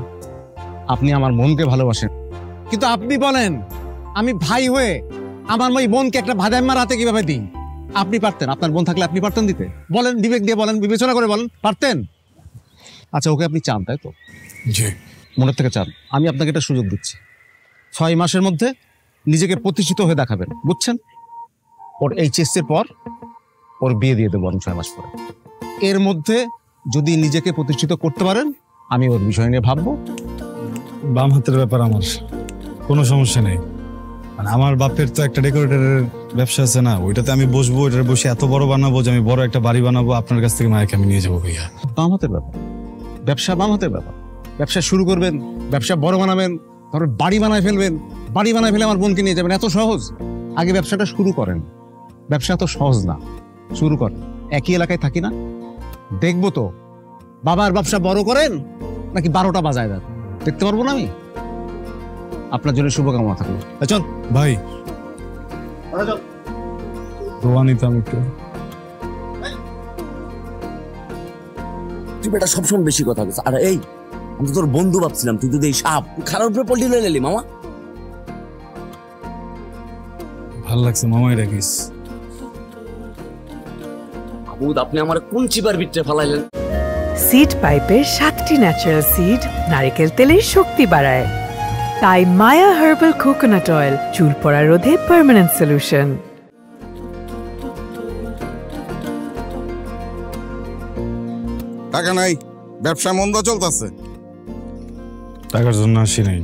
আপনি আমার বোনকে ভালোবাসেন, কিন্তু আপনি বলেন আমি ভাই হয়ে আমার ওই বোনকে একটা ভাদাইম্মার হাতে কিভাবে দিই? আপনি পারতেন, আপনার বোন থাকলে আপনি পারতেন দিতে? বলেন, বিবেক দিয়ে বলেন, বিবেচনা করে বলেন, পারতেন? আচ্ছা, ওকে আপনি চান তাই তো? জি, মনের থেকে চান। আমি আপনাকে একটা সুযোগ দিচ্ছি, 6 মাসের মধ্যে নিজেকে প্রতিষ্ঠিত হয়ে দেখাবেন, বুঝছেন? ওর এইচএস এর পর ওর বিয়ে দিয়ে দেবো আমি 6 মাস পরে। এর মধ্যে যদি নিজেকে প্রতিষ্ঠিত করতে পারেন, আমি ওর বিষয় নিয়ে ভাববো। বাম হাতের ব্যাপার আমার, কোনো সমস্যা নেই। মানে আমার বাপের তো একটা ডেকোরেটরের ব্যবসা আছে না, ওইটাতে আমি বসবো, ওইটার বসে এত বড় বানাবো যে আমি বড় একটা বাড়ি বানাবো, আপনার কাছ থেকে মায়াকে আমি নিয়ে যাবো ভাইয়া। বাম হাতের ব্যাপার, ব্যবসা বাম হাতের ব্যাপার। ব্যবসা শুরু করবেন, ব্যবসা বড় বানাবেন, তারপর বাড়ি বানায় ফেলবেন, বাড়ি বানায় ফেলে আমার বোনকে নিয়ে যাবেন, এত সহজ? আগে ব্যবসাটা শুরু করেন। ব্যবসা তো সহজ না, শুরু করেন। একই এলাকায় থাকি না, দেখবো তো বাবার ব্যবসা বড় করেন নাকি 12টা বাজায় দেন, দেখতে পারবো না আমি? আপনার জন্য শুভকামনা থাকলো। চল ভাই, দোয়া নিতাম একটু। তুই বেটা সবসময় বেশি কথা বলছিস। আর এই, আমি তো তোর বন্ধু ভাবছিলাম, তুই তো এই সাপ খারাপ উপরে পল্টি লয়ে নিলি মামা। ভাল লাগছে মামাই রাখিস। আপনি আমার কোন চিবার ভিতরে ফেলাইলেন? সিড পাইপের 7টি ন্যাচারাল সিড নারকেল তেলের শক্তি বাড়ায়। তাই মায়া হার্বাল কোকোনাট অয়েল চুল পড়া রোধে পার্মানেন্ট সলিউশন। টাকা নাই, ব্যবসা মন্দা চলতেছে। টাকার জন্য আসি নাই,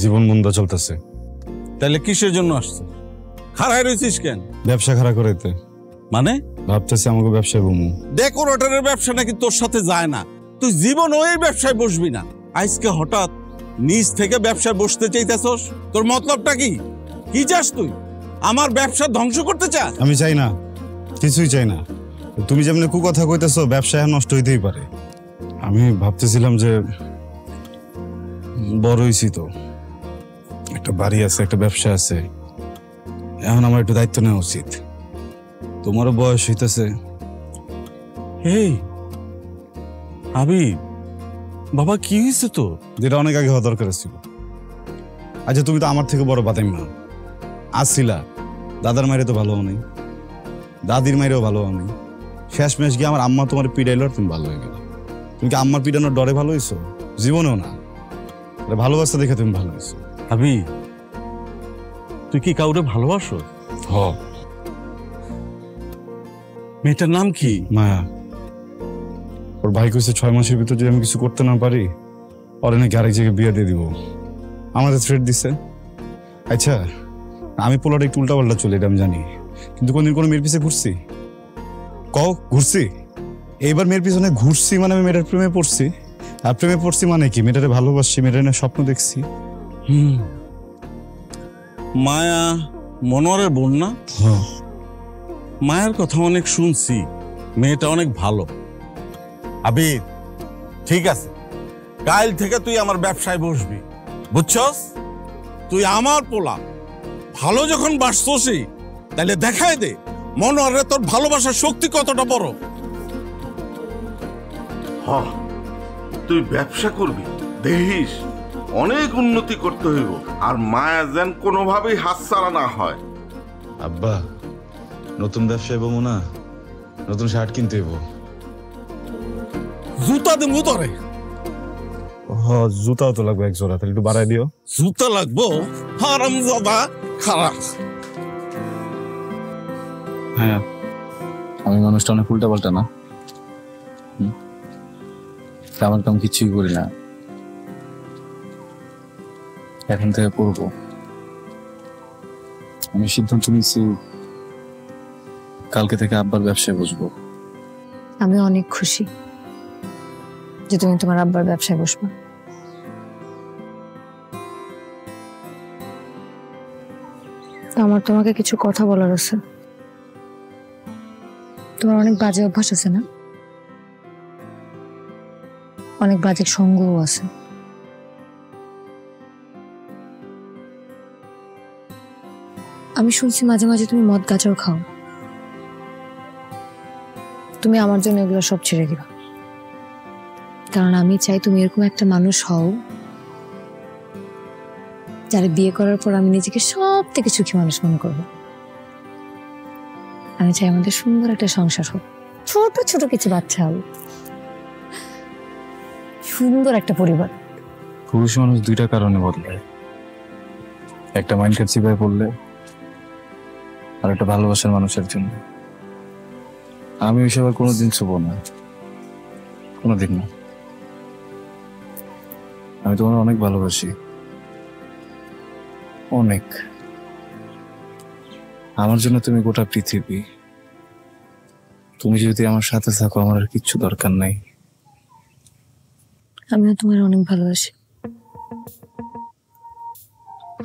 জীবন মন্দা চলতেছে। তাহলে কিসের জন্য আসছে? খাড়াই রয়েছিস কেন? ব্যবসা খারাপ করাইতে। মানে? ভাবতেছি আমাকে ব্যবসায় বমু। ডেকোরেটরের ব্যবসা নাকি তোর সাথে যায় না? তুই জীবন ওই ব্যবসায় বসবি না, আজকে হঠাৎ নিজ থেকে ব্যবসায় বসতে চাইতেছস? তোর মতলবটা কি? কি চাস তুই? আমার ব্যবসা ধ্বংস করতে চাস? আমি চাই না, কিছুই চাই না। তুমি যেমনি কুকথা কইতেছো, ব্যবসা এখন নষ্ট হইতেই পারে। আমি ভাবতেছিলাম যে বড় হইছি তো, একটা বাড়ি আছে, একটা ব্যবসা আছে, এখন আমার একটু দায়িত্ব নেওয়া উচিত। তোমারও বয়স হইতেছে। এই আবি বাবা, কি হয়েছে তো? যেটা অনেক আগে হওয়া দরকার ছিল। আচ্ছা, তুমি তো আমার থেকে বড় বাতাই মা আসছিলা। দাদার মায়ের তো ভালো নেই, দাদির মায়েরও ভালো নেই। শেষমেশ গিয়ে আমার আম্মা তোমার পিড়াইলো আর তুমি ভালো হয়ে গেল। তুমি কি আম্মার পিড়ানোর ডরে ভালো হয়েছো? জীবনেও না। ভালোবাসা দেখে তুমি ভালো হয়েছো। আবি, তুই কি কাউরে ভালোবাসো? হ। মেয়েটার নাম কি? মায়া। ওর ভাই কইছে 6 মাসের ভিতর যদি আমি কিছু করতে না পারি, ওরে নাকি আরেক জায়গায় বিয়ে দিয়ে দিব। আমাদের থ্রেট দিছে। আচ্ছা, আমি পোলাটা একটু উল্টা পাল্টা চলে, এটা আমি জানি, কিন্তু কোনদিন কোনো মেয়ের পিছিয়ে ঘুরছি? কও ঘুরছি? এইবার মেয়ের পিছনে ঘুরছি মানে আমি মেয়েটার প্রেমে পড়ছি। আর প্রেমে পড়ছি মানে কি? মেয়েটারে ভালোবাসছি, মেয়েটার না স্বপ্ন দেখছি। মায়া মনোয়ারের বোন না? মায়ের কথা অনেক শুনছি, মেয়েটা অনেক ভালো। আবির, ঠিক আছে, কাল থেকে তুই আমার ব্যবসায় বসবি, বুঝছস? তুই আমার পোলা, ভালো যখন বাসছসই, তাহলে দেখাই দে মনোয়ারে তোর ভালোবাসার শক্তি কতটা বড়। তুই ব্যবসা করবি, দেখিস অনেক উন্নতি করতে হইব, আর মায়া যেন কোনোভাবেই হাতছাড়া না হয়। আব্বা, নতুন ব্যবসায় বমু না, নতুন শার্ট কিনতে হইব। জুতা দেবো তোরে? জুতাও তো লাগবে এক জোড়া, তাহলে একটু বাড়াই দিও। জুতা লাগবো? হারামজাদা খারাপ। হ্যাঁ, আমি মানুষটা অনেক উল্টা পাল্টা না, আমার কাম কিছুই করি না। এখন থেকে করবো। আমি সিদ্ধান্ত নিচ্ছি কালকে থেকে আব্বার ব্যবসায় বসবো। আমি অনেক খুশি যে তুমি তোমার আব্বার ব্যবসায় বসবা। আমার তোমাকে কিছু কথা বলার আছে। তোমার অনেক বাজে অভ্যাস আছে না, অনেক বাজে সঙ্গও আছে। আমি শুনছি মাঝে মাঝে তুমি মদ গাঁজাও খাও। তুমি আমার জন্য এগুলো সব ছেড়ে দিবা, কারণ আমি চাই তুমি এরকম একটা মানুষ হও যারা বিয়ে করার পর আমি নিজেকে সব থেকে সুখী মানুষ মনে করবো। আমি চাই আমাদের সুন্দর একটা সংসার হোক, ছোট ছোট কিছু বাচ্চা হবে, সুন্দর একটা পরিবার। পুরুষ মানুষ দুইটা কারণে বদলায়, একটা মাইন্ডসেট চিপায় পড়লে, আর একটা ভালোবাসার মানুষের জন্য। আমি ওইসব আর কোনোদিন ছুব না, কোনোদিন না। আমি তোমার অনেক ভালোবাসি, অনেক। আমার জন্য তুমি গোটা পৃথিবী। তুমি যদি আমার সাথে থাকো আমার আর কিচ্ছু দরকার নাই। আমিও তোমার অনেক ভালোবাসি।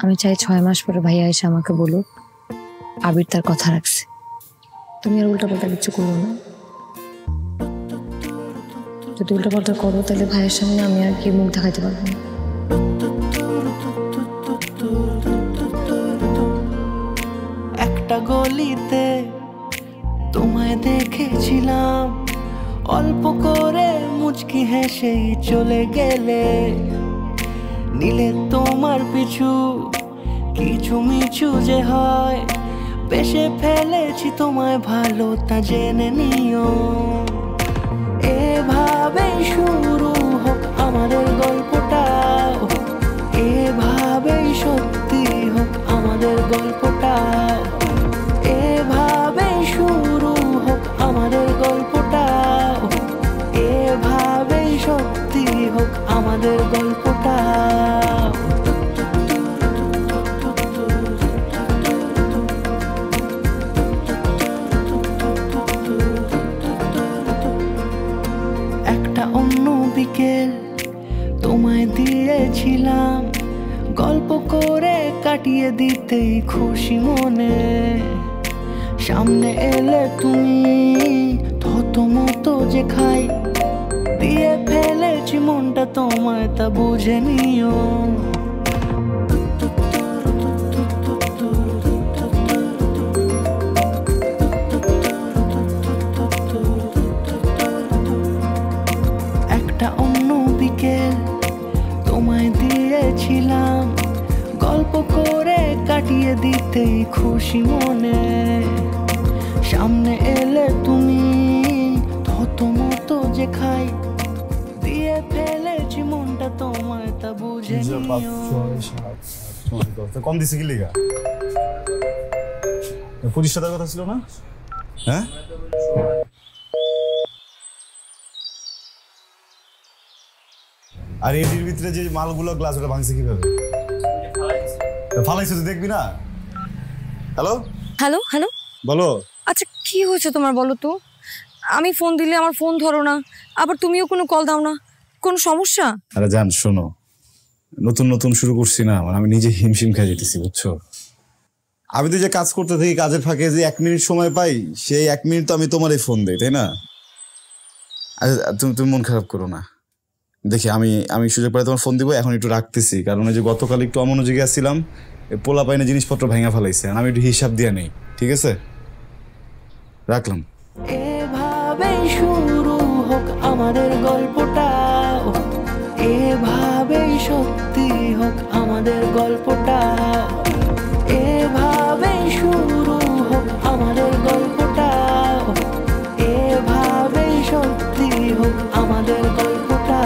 আমি চাই 6 মাস পরে ভাইয়া এসে আমাকে বলুক আবির তার কথা রাখছে। তুমি আর উল্টাপাল্টা কিছু করো না। যদি উল্টাপাল্টা করো তাহলে ভাইয়ের সামনে আমি আর কি মুখ দেখাতে পারবো না। একটা গলিতে তোমায় দেখেছিলাম, অল্প করে মুচকি হেসেই চলে গেলে। নিলে তোমার পিছু কিছু মিছু যে হয়, বেশে ফেলেছি তোমায় ভালো তা জেনে নিও। এভাবেই শুরু হোক আমাদের গল্পটা, এভাবেই সত্যি হোক আমাদের গল্পটা, এভাবেই শুরু হোক আমাদের গল্পটা, এভাবেই সত্যি হোক আমাদের গল্পটা। একটা অন্য বিকেল তোমায় দিয়েছিলাম, গল্প করে কাটিয়ে দিতেই খুশি মনে। সামনে এলে তুমি থতমতো যে খাই, দিয়ে ফেলেছি মনটা তোমায় তা বুঝে নিও। একটা অন্য বিকেল তোমায় দিয়েছিলাম, গল্প করে কাটিয়ে দিতেই খুশি মনে। সামনে এলে তুমি থতমতো যে খাই, দিয়ে ফেলেছি মনটা তোমায় তা বুঝে নিও। কম দিছি কি লিগা? 25 টাকার কথা ছিল না? হ্যাঁ আর এটির ভিতরে যে মালগুলো গ্লাস ওটা ভাঙছে কিভাবে? ফালাইছে তো দেখবি না। হ্যালো হ্যালো হ্যালো, বলো। আচ্ছা কি হয়েছে তোমার বলো তো? আমি ফোন দিলে আমার ফোন ধরো না, আবার তুমিও কোনো কল দাও না, কোনো সমস্যা? আরে জান শোনো, নতুন নতুন শুরু করছি না, মানে আমি নিজে হিমশিম খেয়ে যেতেছি বুঝছো। আমি তো যে কাজ করতে থাকি, কাজের ফাঁকে যে 1 মিনিট সময় পাই, সেই 1 মিনিট তো আমি তোমারই ফোন দেই, তাই না? আচ্ছা তুমি মন খারাপ করো না। দেখি আমি সুযোগ পাই তোমার ফোন দিব। এখন একটু রাখতেছি, কারণ ওই যে গতকাল একটু অমনোযোগী আসছিলাম, পোলা পাইনে জিনিসপত্র ভাঙা ফেলাইছে, আর আমি একটু হিসাব দিয়ে নেই। ঠিক আছে, রাখলাম। এভাবেই শুরু হোক আমাদের গল্পটা, এভাবেই সত্যি হোক আমাদের গল্পটা, এভাবেই শুরু হোক আমাদের গল্পটা, এভাবেই সত্যি হোক আমাদের গল্পটা।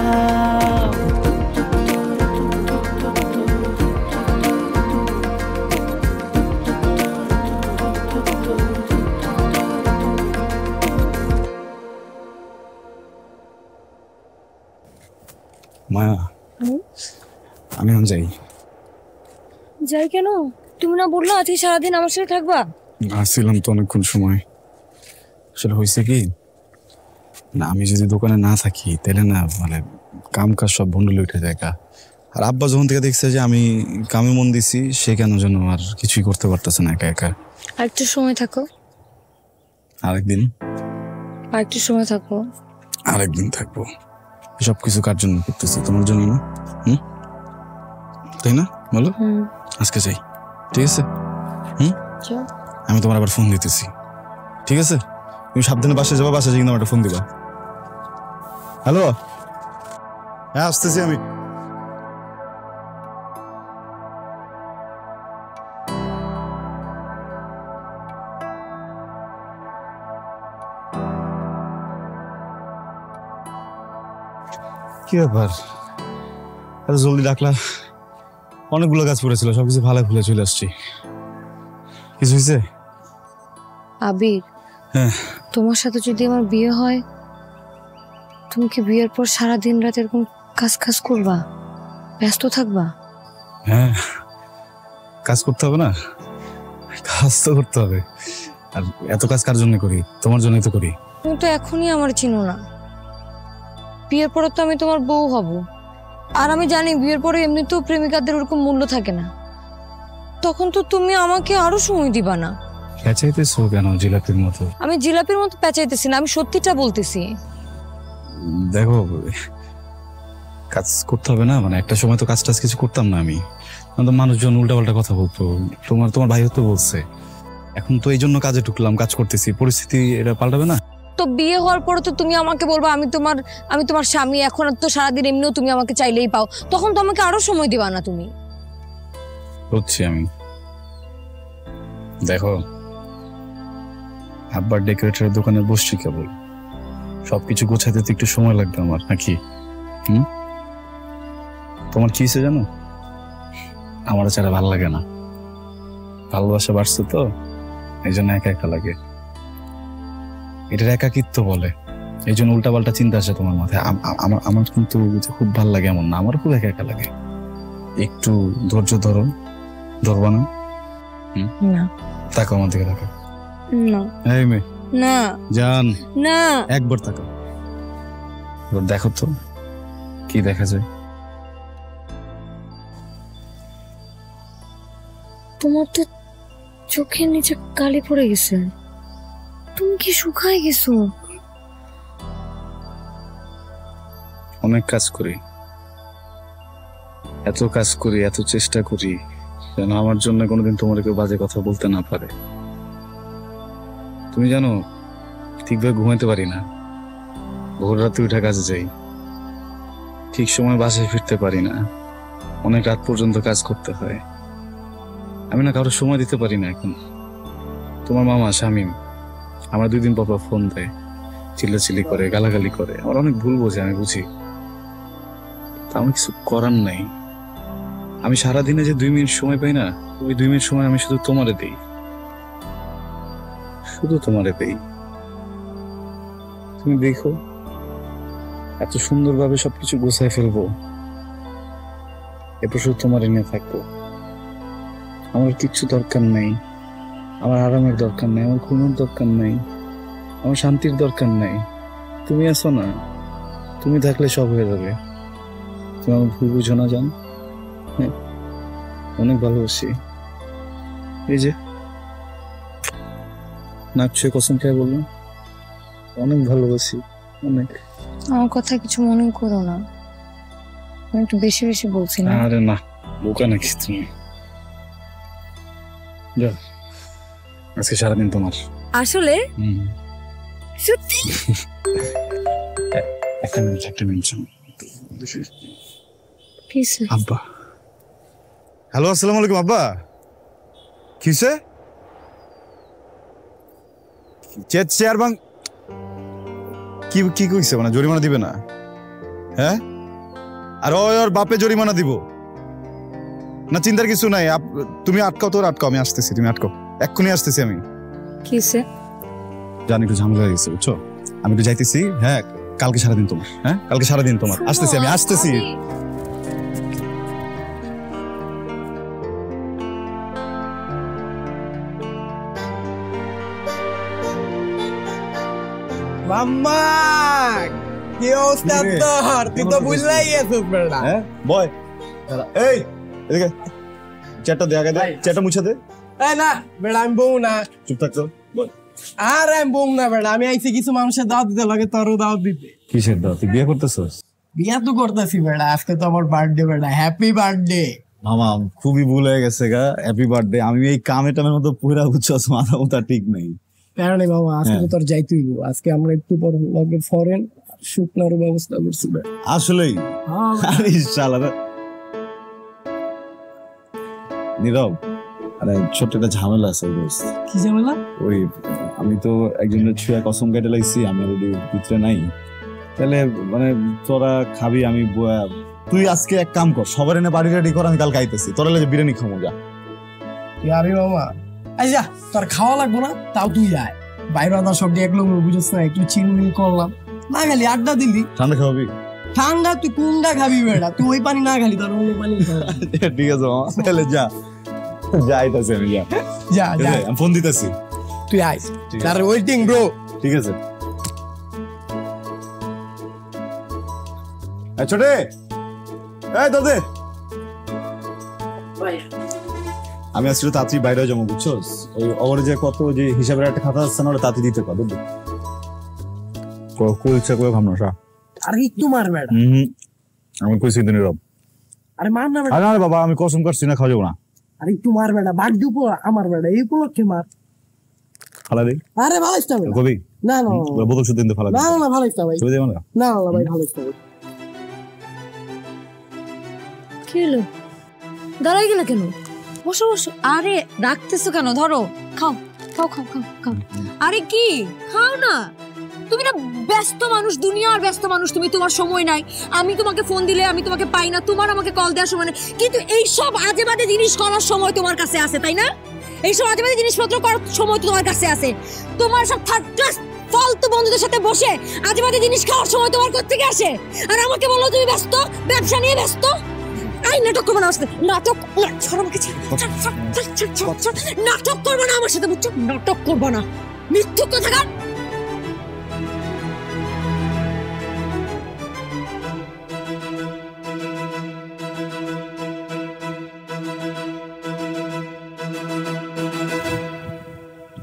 মায়া, আমি এখন যাই। যাই কেন? তুমি না বললা আজকে সারাদিন আমার সাথে থাকবা? আসছিলাম তো অনেকক্ষণ সময়। আসলে হয়েছে কি না, আমি যদি দোকানে না থাকি তাহলে না মানে কাম কাজ সব বন্ডলে উঠে যায়। আর আব্বা যখন থেকে দেখছে যে আমি কামে মন দিছি, সে কেন যেন আর কিছুই করতে পারতেছে না একা একা। আরেকটু সময় থাকো। আরেকদিন? আরেকটু সময় থাকো। আরেকদিন থাকবো। সব কিছু কার জন্য করতেছি? তোমার জন্য না? তাই না বলো? আজকে যাই, ঠিক আছে? আমি তোমার আবার ফোন দিতেছি, ঠিক আছে? তুমি সাবধানে বাসায় যাবা, বাসায় কিন্তু আমার একটা ফোন দিবা। হ্যালো, হ্যাঁ আসতেছি আমি। কি ব্যাপার এত জলদি ডাকলা? অনেকগুলো গাছ পড়েছিল, সবকিছু ভালো ফুলে চলে আসছি। কিছু হয়েছে? আবির, হ্যাঁ তোমার সাথে যদি আমার বিয়ে হয়, তুমি কি বিয়ের পর সারা দিন রাত এরকম কাজ করবা, ব্যস্ত থাকবা? হ্যাঁ, কাজ করতে হবে না? কাজ তো করতে হবে, আর এত কাজ কার জন্য করি? তোমার জন্যই তো করি। তুমি তো এখনই আমার চিনো না, বিয়ের পরে তো আমি তোমার বউ হব। আর আমি জানি বিয়ের পরে এমনিতেও প্রেমিকাদের ওরকম মূল্য থাকে না, তখন তো তুমি আমাকে আরো সময় দিবা না। পেঁচাইতেছো কেন জিলাপির মতো? আমি জিলাপির মতো পেঁচাইতেছি না, আমি সত্যিটা বলতেছি। দেখো, কাজ করতে হবে না, মানে একটা সময় তো কাজ টাজ কিছু করতাম না আমি, মানুষজন উল্টাপাল্টা কথা বলতো, তোমার ভাইও তো বলছে। এখন তো এই জন্য কাজে ঢুকলাম, কাজ করতেছি, পরিস্থিতি এটা পাল্টাবে না। তো বিয়ে হওয়ার পরে তো তুমি আমাকে বলবা আমি তোমার স্বামী। এখন তো সারাদিন এমনিও তুমি আমাকে চাইলেই পাও, তখন তো আমাকে আরো সময় দিবা না তুমি। হচ্ছে আমি, দেখো আব্বার ডেকোরেটরের দোকানে বসছি কেবল, সবকিছু গোছাইতে তো একটু সময় লাগবে আমার, নাকি? তোমার কি হয়েছে জানো? আমার ছাড়া ভালো লাগে না, ভালোবাসা বাড়ছে তো এই জন্য একা একা লাগে। এটার একাকিত্ব বলে, এই জন্য উল্টাপাল্টা চিন্তা আসে তোমার মাথায়। আমার কিন্তু খুব ভালো লাগে এমন না, আমার খুব একা একা লাগে। একটু ধৈর্য ধরবা না? তাকো আমার দিকে, তাকো। না এই মেয়ে, না জান, না, একবার তাকাও। দেখো তো কি দেখা যায়। তোমার তো চোখের নিচে কালি পড়ে গেছে, তুমি কি শুকায় গেছো? অনেক কাজ করি, এত কাজ করি, এত চেষ্টা করি যেন আমার জন্য কোনোদিন তোমার কেউ বাজে কথা বলতে না পারে। তুমি জানো, ঠিকভাবে ঘুমাইতে পারি না, ভোর রাতে উঠে কাজে যাই, ঠিক সময় বাসায় ফিরতে পারি না, অনেক রাত পর্যন্ত কাজ করতে হয়। আমি না কারোর সময় দিতে পারি না। এখন তোমার মামা শামীম আমার 2 দিন পর ফোন দেয়, চিল্লাচিল্লি করে, গালাগালি করে, আমার অনেক ভুল বোঝে, আমি বুঝি। তা আমার কিছু করার নাই। আমি সারাদিনে যে 2 মিনিট সময় পাই না, ওই 2 মিনিট সময় আমি শুধু তোমারে দেই, শুধু তোমারে দেই। তুমি দেখো এত সুন্দরভাবে সবকিছু গোছায় ফেলবো, এরপর শুধু তোমারে নিয়ে থাকবো। আমার কিচ্ছু দরকার নেই, আমার আরামের দরকার নেই, আমার ঘুমের দরকার নেই, আমার শান্তির দরকার নেই। তুমি আছো না, তুমি থাকলে সব হয়ে যাবে। তুমি আমার ভুল বুঝো না জান, হ্যাঁ অনেক ভালোবাসি। এই যে নাক ছুঁয়ে কসম খেয়ে বললাম, অনেক ভালোবাসি, অনেক। আমার কথা কিছু মনে করো না, আমি একটু বেশি বেশি বলছি না। আরে না, বোকা নাকি তুমি? যাও, আজকে সারাদিন তোমার। আসলে সত্যি? একটা মিনিট আব্বা। হ্যালো, আসসালামু আলাইকুম আব্বা। কিসে চেয়ার বাং কি কইছে? মানে জরিমানা দিবে না? হ্যাঁ, আর ওর বাপে জরিমানা দিব না, চিন্তার কিছু নাই। তুমি আটকাও, তোর আটকাও, আমি আসতেছি, তুমি আটকাও, এক্ষুনি আসতেছি আমি। কিসে? জানি একটু ঝামেলা হয়ে গেছে, বুঝছো? আমি একটু যাইতেছি। হ্যাঁ, কালকে সারাদিন তোমার। হ্যাঁ, কালকে সারাদিন তোমার। আসতেছি আমি, আসতেছি। মাম্মা কি অবস্থা তোর? তুই তো বুঝলাই গেছিস বেটা। হ্যাঁ বয়, এই এদিকে চেয়ারটা দে, আগে দে, চেয়ারটা মুছে দে। এই না বেটা, আমি বউ না। চুপ থাক তো। আর আমি বউ না বেটা, আমি আইছি কিছু মানুষের দাওয়াত দিতে লাগে, তোরও দাওয়াত দিতে। কিসের দাওয়াত? তুই বিয়ে করতেছস? বিয়া তো করতেছি বেটা, আজকে তো আমার বার্থডে বেটা, হ্যাপি বার্থডে। মামা খুবই ভুল হয়ে গেছে গা, হ্যাপি বার্থডে। আমি এই কামে টামের মতো পুরা বুঝছস, মাথা মুথা ঠিক নেই। কারণ বাবা আজকে তো তোর যাইতেই, আজকে আমরা একটু পর লগে ফরেন শুকনার ব্যবস্থা করছি। আসলেই নীরব, আরে ছোট্ট একটা ঝামেলা আছে। কি ঝামেলা? ওই আমি তো একজনের ছুঁয়া কসম কেটে লাগছি, আমি অলরেডি ভিতরে নাই। তাহলে মানে তোরা খাবি, আমি তুই আজকে এক কাম কর, সবার এনে বাড়ি রেডি কর, আমি কালকে আইতেছি। তোরা লাগে বিরিয়ানি খামো, যা। আরে মামা এই যা, তোর খাওয়া লাগবো না, তাও তুই যায় বাইরে আদা সব দিয়ে একলো বুঝছ না, একটু চিনমিন করলাম না, খালি আড্ডা দিলি। ঠান্ডা খাওয়াবি? ঠান্ডা তুই কোনটা খাবি বেটা? তুই ওই পানি না খালি, তোর অন্য পানি। ঠিক আছে মামা, তাহলে যা। যাইতাছি আমি, যা যা যা আমি ফোন দিতেছি। তুই আয়, আর ওয়েটিং ব্রো। ঠিক আছে। ছোটে, এই দাদে, আমি আসলে তাড়াতাড়ি বাইরে যাবো, বুঝছোস? ওই ওর যে কত যে হিসাবের একটা খাতা আছে না, ওটা তাড়াতাড়ি দিতে পারবো। কুলচা করে খামনা। আরে একটু মার ম্যাডাম। আমি কইছি দিন রব। আরে মার না ম্যাডাম। আরে বাবা, আমি কসম করছি না, খাওয়া যাবো না। আরে একটু মার ম্যাডাম, বাঘ দুপো আমার ম্যাডাম, এই উপলক্ষে মার। ফালা দেই। আরে ভালো ইস্তা ভাই। কবি? না না বোতল শুদ্ধ দিতে ফালা দেই। না না ভালো ইস্তা ভাই। চলে যাবো না। না না ভাই ভালো ইস্তা ভাই। কি হলো? দাঁড়াই গেলে কেন? বসো বসো। আরে রাখতেছো কেন? ধরো, খাও খাও খাও খাও খাও। আরে কি খাও না, তুমি না ব্যস্ত মানুষ, দুনিয়ার ব্যস্ত মানুষ তুমি, তোমার সময় নাই। আমি তোমাকে ফোন দিলে আমি তোমাকে পাই না, তোমার আমাকে কল দেওয়ার সময় নেই, কিন্তু এই সব আজে বাজে জিনিস করার সময় তোমার কাছে আছে, তাই না? এই সব আজে বাজে জিনিসপত্র করার সময় তো তোমার কাছে আছে। তোমার সব থার্ড ক্লাস ফালতু বন্ধুদের সাথে বসে আজে বাজে জিনিস খাওয়ার সময় তোমার কোত্থেকে আসে? আর আমাকে বলো তুমি ব্যস্ত, ব্যবসা নিয়ে ব্যস্ত। আই নাটক করবো না আমার সাথে, নাটক নাটক করবো না আমার সাথে, বুঝছো? নাটক করবো না, মিথ্যুক কোথাকার।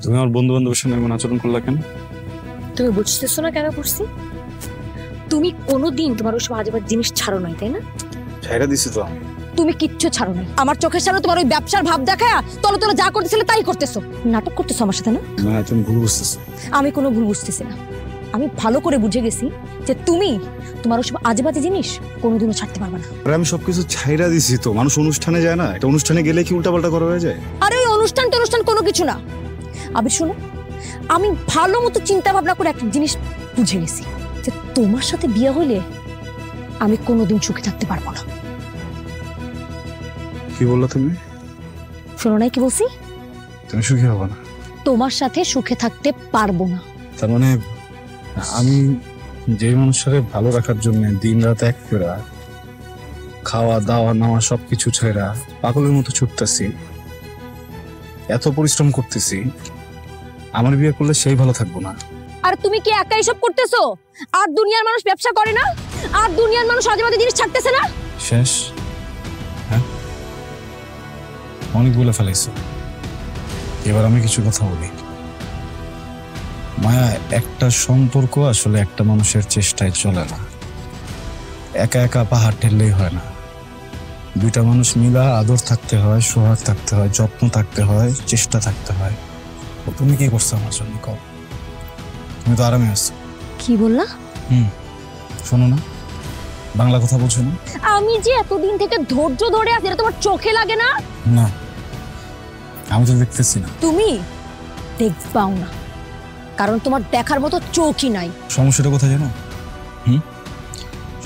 তুমি আমার বন্ধু বান্ধবের সঙ্গে এমন আচরণ করলা কেন? তুমি বুঝতেছো না কেন করছি? তুমি কোনোদিন তোমার ওই সব আজেবাজে জিনিস ছাড়ো নাই, তাই না? ছাইরা দিছি তো। তুমি কিচ্ছু ছাড়ো নাই। আমার চোখের সামনে তোমার ওই ব্যবসার ভাব দেখায়া তলে তলে যা করতেছিলে তাই করতেছো, নাটক করতেছো আমার সাথে, না? না, তুমি ভুল বুঝতেছো। আমি কোনো ভুল বুঝতেছি না, আমি ভালো করে বুঝে গেছি যে তুমি তোমার ওসব আজেবাজে জিনিস কোনোদিনও ছাড়তে পারবে না। আরে আমি সবকিছু ছাইরা দিছি তো, মানুষ অনুষ্ঠানে যায় না, এটা অনুষ্ঠানে গেলে কি উল্টাপাল্টা করা হয়ে যায়? আরে ওই অনুষ্ঠান কোনো কিছু না। আবির শোনো, আমি ভালো মতো চিন্তা ভাবনা করে একটা জিনিস বুঝে গেছি যে তোমার সাথে বিয়ে হইলে আমি কোনোদিন সুখে থাকতে পারবো না। কি বললা তুমি? শোনো নাই কি বলছি? তুমি সুখী হবে না। তোমার সাথে সুখে থাকতে পারবো না। তার মানে আমি যে মানুষের ভালো রাখার জন্য দিন রাত এক করে খাওয়া দাওয়া নেওয়া সবকিছু ছেড়া পাগলের মতো ছুটতেছি, এত পরিশ্রম করতেছি, আমার বিয়ে করলে সেই ভালো থাকবো না। আর তুমি কি একাই সব করতেছো? আর দুনিয়ার মানুষ ব্যবসা করে না? আর দুনিয়ার মানুষ আজেবাজে জিনিস ছাড়তেছে না? শেষ? হ্যাঁ, অনেক বলে ফেলাইছো, এবার আমি কিছু কথা বলি। মায়া, একটা সম্পর্ক আসলে একটা মানুষের চেষ্টায় চলে না, একা একা পাহাড় ঠেললেই হয় না। দুইটা মানুষ মিলা আদর থাকতে হয়, সোহাগ থাকতে হয়, যত্ন থাকতে হয়, চেষ্টা থাকতে হয়। তুমি কি করছো আমার জন্য? কও। তুমি তো আরামে আছো। কি বললা? শোনো না, বাংলা কথা বলছো না? আমি যে এতদিন থেকে ধৈর্য ধরে আছি, এটা তোমার চোখে লাগে না? না, আমি তো দেখতেছি না। তুমি দেখবাও না, কারণ তোমার দেখার মতো চোখই নাই। সমস্যাটা কোথায় জানো?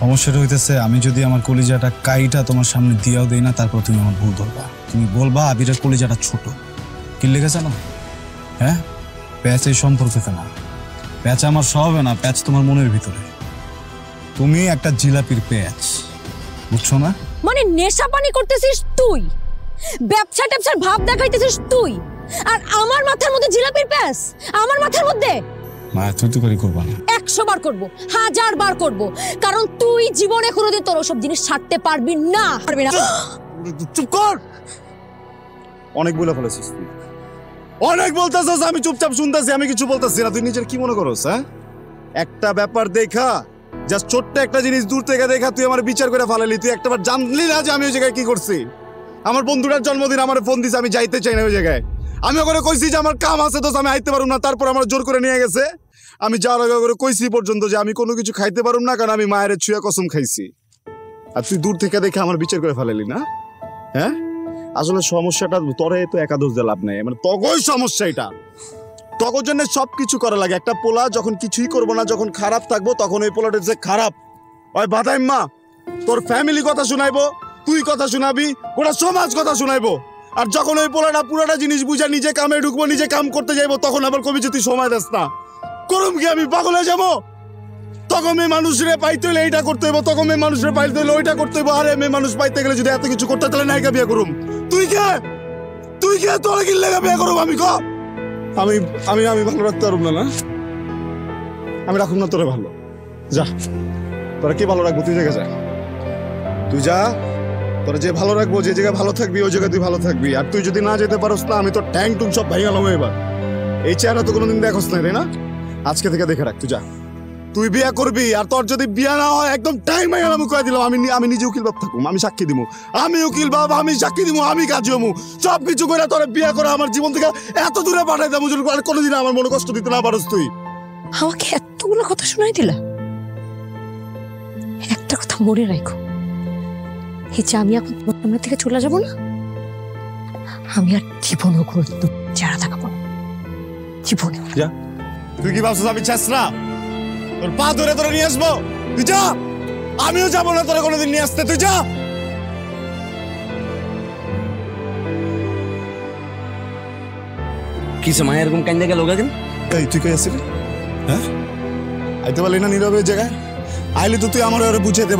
সমস্যাটা হইতেছে আমি যদি আমার কলিজাটা কাইটা তোমার সামনে দিয়াও দেই না, তারপর তুমি আমার ভুল ধরবা। তুমি বলবা আবিরের কলিজাটা ছোট। কি লেগেছে না? হ্যাঁ, প্যাচ এই সম্পর্কে না, প্যাচ আমার স্বভাবে না, প্যাচ তোমার মনের ভিতরে। তুমি একটা জিলাপির প্যাচ, বুঝছো না? মানে নেশা পানি করতেছিস তুই, ব্যবসা ট্যাবসার ভাব দেখাইতেছিস তুই, আর আমার মাথার মধ্যে জিলাপির প্যাচ? আমার মাথার মধ্যে? মা, তুই তো করে করবা না। 100 বার করব, 1000 বার করব, কারণ তুই জীবনে কোনোদিন তোর ওসব জিনিস ছাড়তে পারবি না। পারবি না। চুপ কর, অনেক বলে ফেলেছিস তুই, অনেক বলতেছিস, আমি চুপচাপ শুনতেছি, আমি কিছু বলতেছি না। তুই নিজের কি মনে করস? হ্যাঁ, একটা ব্যাপার দেখা, জাস্ট ছোট্ট একটা জিনিস দূর থেকে দেখা তুই আমার বিচার করে ফেলালি। তুই একটাবার জানলি না যে আমি ওই জায়গায় কি করছি? আমার বন্ধুটার জন্মদিন, আমার ফোন দিছে, আমি যাইতে চাই না ওই জায়গায়। আমি ওখানে কইছি যে আমার কাম আছে, তো আমি আইতে পারুম না, তারপর আমার জোর করে নিয়ে গেছে। আমি যাওয়ার আগে করে কইছি পর্যন্ত যে আমি কোনো কিছু খাইতে পারুম না, কারণ আমি মায়ের ছুঁয়া কসম খাইছি। আর তুই দূর থেকে দেখে আমার বিচার করে ফেলালি না? হ্যাঁ, আসলে সমস্যাটা তোরে তো একাদশ দিয়ে লাভ নেই, মানে তগই সমস্যা। এটা তগর জন্য সবকিছু করা লাগে। একটা পোলা যখন কিছুই করবো না, যখন খারাপ থাকবো, তখন ওই পোলাটা যে খারাপ ওই বাদাইম্মা তোর ফ্যামিলি কথা শুনাইবো, তুই কথা শুনাবি, গোটা সমাজ কথা শুনাইবো। আর যখন ওই পোলাটা পুরোটা জিনিস বুঝা নিজে কামে ঢুকবো, নিজে কাম করতে যাইবো, তখন আবার কবি যে তুই সময় দেস না। করুম কি আমি পাগল হয়ে যাবো? তখন মেয়ে মানুষরে পাইতে হইলে এইটা করতে হইব, তখন মেয়ে মানুষরে পাইতে হইলে ওইটা করতে হইব। আরে মেয়ে মানুষ পাইতে গেলে যদি এত কিছু করতে, তাহলে নায়িকা বিয়ে করুম। তুই তুই কি তোরা কি লেগে বিয়ে করবো আমি ক আমি আমি আমি ভালো রাখতে পারব না, না আমি রাখুন না তোরে ভালো। যা, তোরা কি ভালো রাখবো, তুই জায়গায় যা, তুই যা, তোরা যে ভালো রাখবো, যে জায়গায় ভালো থাকবি ওই জায়গায় তুই ভালো থাকবি। আর তুই যদি না যেতে পারোস না, আমি তো ট্যাং টুং সব ভাই গেলাম এবার। এই চেহারা তো কোনোদিন দেখোস না, তাই না? আজকে থেকে দেখে রাখ, তুই যা, তুই বিয়ে করবি। আর তোর যদি বিয়ে না হয় একদম টাইম হয়ে গেলাম কয়ে দিলাম, আমি নিজে উকিল বাপ থাকুম, আমি সাক্ষী দিব, আমি উকিল বাপ, আমি সাক্ষী দিব, আমি কাজী হমু, সব কিছু করে তোর বিয়ে করে আমার জীবন থেকে এত দূরে পাঠাই দেবো, আর কোনোদিন আমার মনে কষ্ট দিতে না পারোস তুই। আমাকে এতগুলো কথা শোনাই দিলা। একটা কথা মনে রাখো, এই যে আমি এখন তোমার থেকে চলে যাবো না, আমি আর জীবনও কোনো চেহারা থাকবো না, জীবনে। যা, তুই কি ভাবছিস আমি চাস না তোর পা ধরে তোরে নিয়ে আসবো? তুই যা, আমিও যাবো না তোরে কোনোদিন নিয়ে আসতে, তুই যা। কিসে মায়া এরকম কান্দে গেল কেন? এই তুই কই আসছিলি? হ্যাঁ, আইতে পারলি না নীরবের জায়গায়? আইলি তো তুই আমার ওরে বুঝাইতে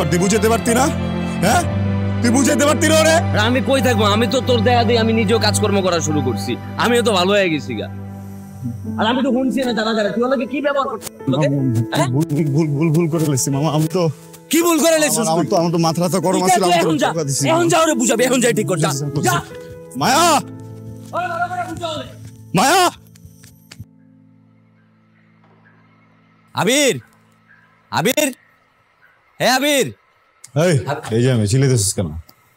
পারতি না? হ্যাঁ, তুই বুঝাইতে পারতি না ওরে? আমি কই থাকবো, আমি তো তোর দেখা দিয়ে আমি নিজেও কাজকর্ম করা শুরু করছি, আমিও তো ভালো হয়ে গেছি গা। আর আমি তো শুনছি না দাদা দাদা তুই ওকে কি ব্যবহার করছিস? ভুল করে লেছি মামা, আমি তো কি ভুল করে লেছিস? আমার তো মাথা তো গরম আছিল, আমি তো টাকা দিছি। এখন যা ওরে বুঝাবি, এখন যাই ঠিক কর, যা যা। মায়া, মায়া, আবির, আবির, হ্যাঁ আবির, এই যে আমি চিল্লাইতেছিস কেন?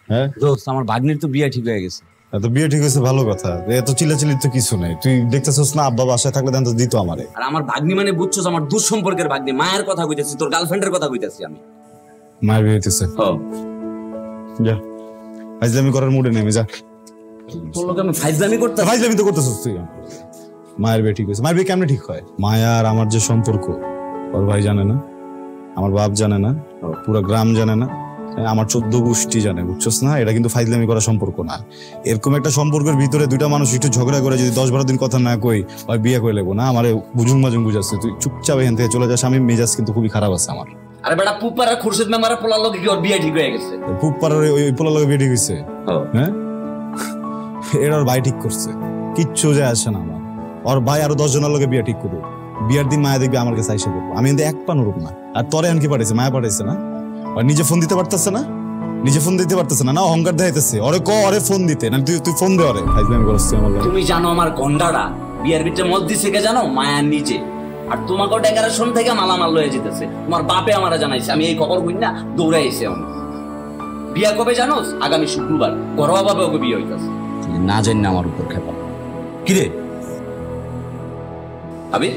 হ্যাঁ দোস্ত, আমার ভাগ্নির তো বিয়ে ঠিক হয়ে গেছে। এত বিয়ে ঠিক হয়েছে, ভালো কথা, এত চিল্লাচিল্লির তো কিছু নেই। তুই দেখতেছিস না আব্বা বাসায় থাকলে দেন তো দিত আমারে। আর আমার ভাগ্নি মানে বুঝছস, আমার দূর সম্পর্কের ভাগ্নি, মায়ের কথা কইতাছি, তোর গার্লফ্রেন্ডের কথা কইতাছি আমি। মায়ের বিয়ে হইতেছে? যা, ফাইজলামি করার মুডে নেমে যা। তোর লোক আমি ফাইজলামি করতে? ফাইজলামি তো করতেছিস তুই। মায়ের বিয়ে ঠিক হয়েছে। মায়ের বিয়ে কেমনে ঠিক হয়? মায়া আর আমার যে সম্পর্ক, ওর ভাই জানে না, আমার বাপ জানে না, পুরো গ্রাম জানে না, আমার 14 গোষ্ঠী জানে, বুঝছস না? এটা কিন্তু ফাইজলামি করা সম্পর্ক না। এরকম একটা সম্পর্কের ভিতরে দুইটা মানুষ একটু ঝগড়া করে যদি 10-12 দিন কথা না কই, ওই বিয়ে করে লেবো না। আমারে বুঝুং মাজুং বুঝাচ্ছে, তুই চুপচাপ এখান থেকে চলে যাস। আমি মেজাজ কিন্তু খুবই খারাপ আছে আমার। আরে বেটা, পুপারা খুরশিদ মেমারা পোলার লগে কি ওর বিয়ে ঠিক হয়ে গেছে? পুপারার ওই পোলার লগে বিয়ে ঠিক হইছে? হ্যাঁ, এর ওর ভাই ঠিক করছে, কিচ্ছু যায় আসে না আমার। ওর ভাই আরো 10 জনের লগে বিয়ে ঠিক করুক, বিয়ার দিন মায়া দেখবি আমার কাছে আইসা করবো। আমি কিন্তু এক পা নড়ব না। আর তোরে এখন কি পাঠাইছে? মায়া পাঠাইছে না? আর নিজে ফোন দিতে পারতেছে না, নিজে ফোন দিতে পারতেছে না, না অহংকার দেখাইতেছে। ওরে ক, ওরে ফোন দিতে না, তুই ফোন দে ওরে। ফাইজলামি করছিস আমার লগে। তুমি জানো আমার গন্ডারা বিয়ার ভিতরে মদ দিছে কে জানো? মায়া নিজে। আর তোমাকে ডেকারেশন থেকে মালামাল লয়ে যেতেছে। তোমার বাপে আমারে জানাইছে, আমি এই খবর কই না দৌড়ে আইছি। আমি বিয়া কবে জানোস? আগামী শুক্রবার ঘরোয়া ভাবে ওকে বিয়ে হইতাছে। না জানি না আমার উপর খেপা। কি রে আবির?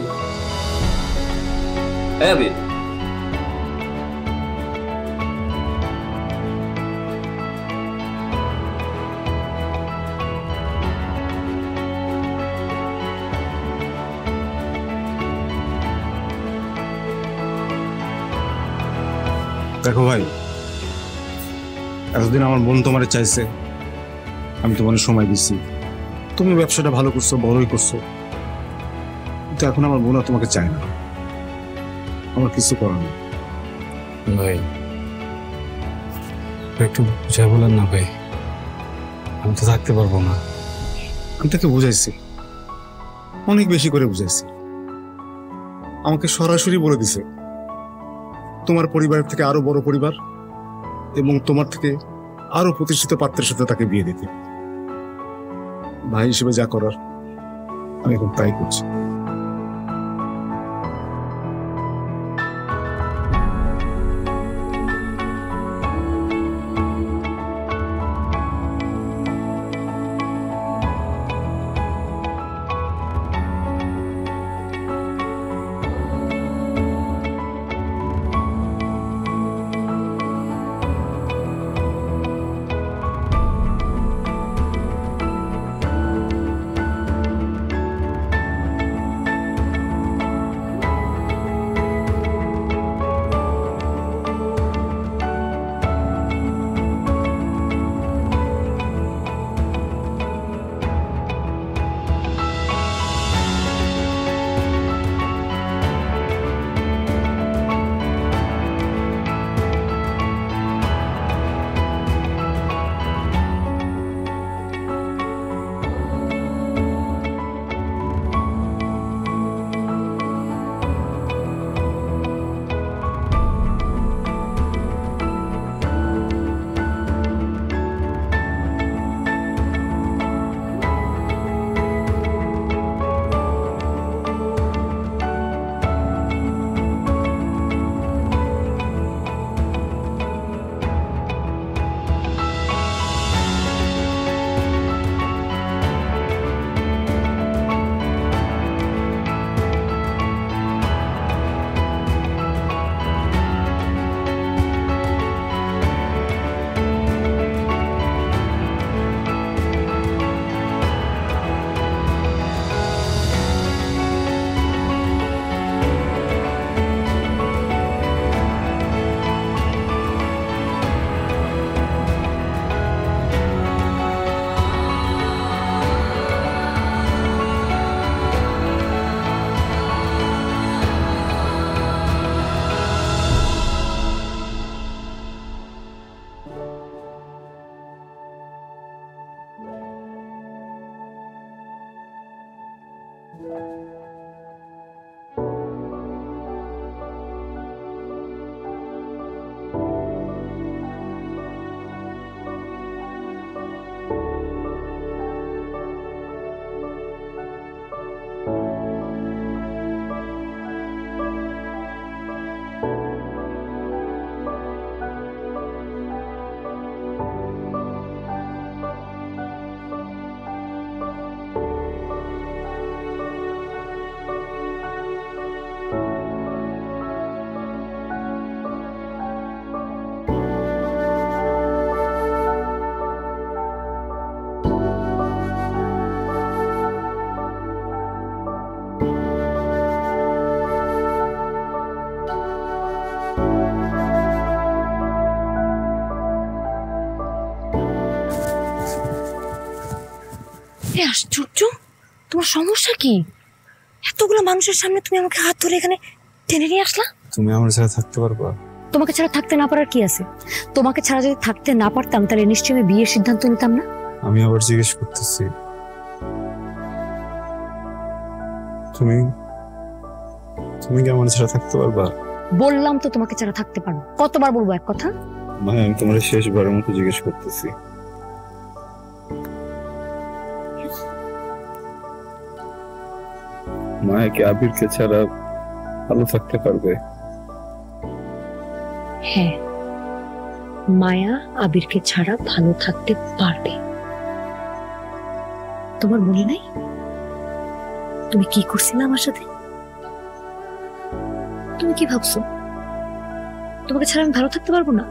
হ্যাঁ আবির, দেখো ভাই, এতদিন আমার বোন তোমারে চাইছে, আমি তোমার সময় দিচ্ছি, তুমি ব্যবসাটা ভালো করছো, বড়ই করছো, কিন্তু এখন আমার বোন আর তোমাকে চায় না। আমার কিছু করার নেই ভাই। একটু বুঝাই বলেন না ভাই, আমি তো থাকতে পারবো না। আমি তাকে বুঝাইছি, অনেক বেশি করে বুঝাইছি। আমাকে সরাসরি বলে দিছে তোমার পরিবারের থেকে আরো বড় পরিবার এবং তোমার থেকে আরো প্রতিষ্ঠিত পাত্রের সাথে তাকে বিয়ে দিতে। ভাই হিসেবে যা করার আমি এখন তাই করছি। আশ্চর্য, তোমার সমস্যা কি? এতগুলো মানুষের সামনে তুমি আমাকে হাত ধরে এখানে টেনে নিয়ে আসলা। তুমি আমার ছাড়া থাকতে পারবা? তোমাকে ছাড়া থাকতে না পারার কি আছে? তোমাকে ছাড়া যদি থাকতে না পারতাম তাহলে নিশ্চয়ই আমি বিয়ের সিদ্ধান্ত নিতাম না। আমি আবার জিজ্ঞেস করতেছি, তুমি তুমি কি আমার ছাড়া থাকতে পারবা? বললাম তো তোমাকে ছাড়া থাকতে পারবো। কতবার বলবো এক কথা? মানে আমি তোমার শেষবারের মতো জিজ্ঞেস করতেছি, মায়া কি আবিরকে ছাড়া ভালো থাকতে পারবে? হ্যাঁ, মায়া আবিরকে ছাড়া ভালো থাকতে পারবে। তোমার মনে নাই তুমি কি করছিলে আমার সাথে? তুমি কি ভাবছো তোমাকে ছাড়া আমি ভালো থাকতে পারবো না?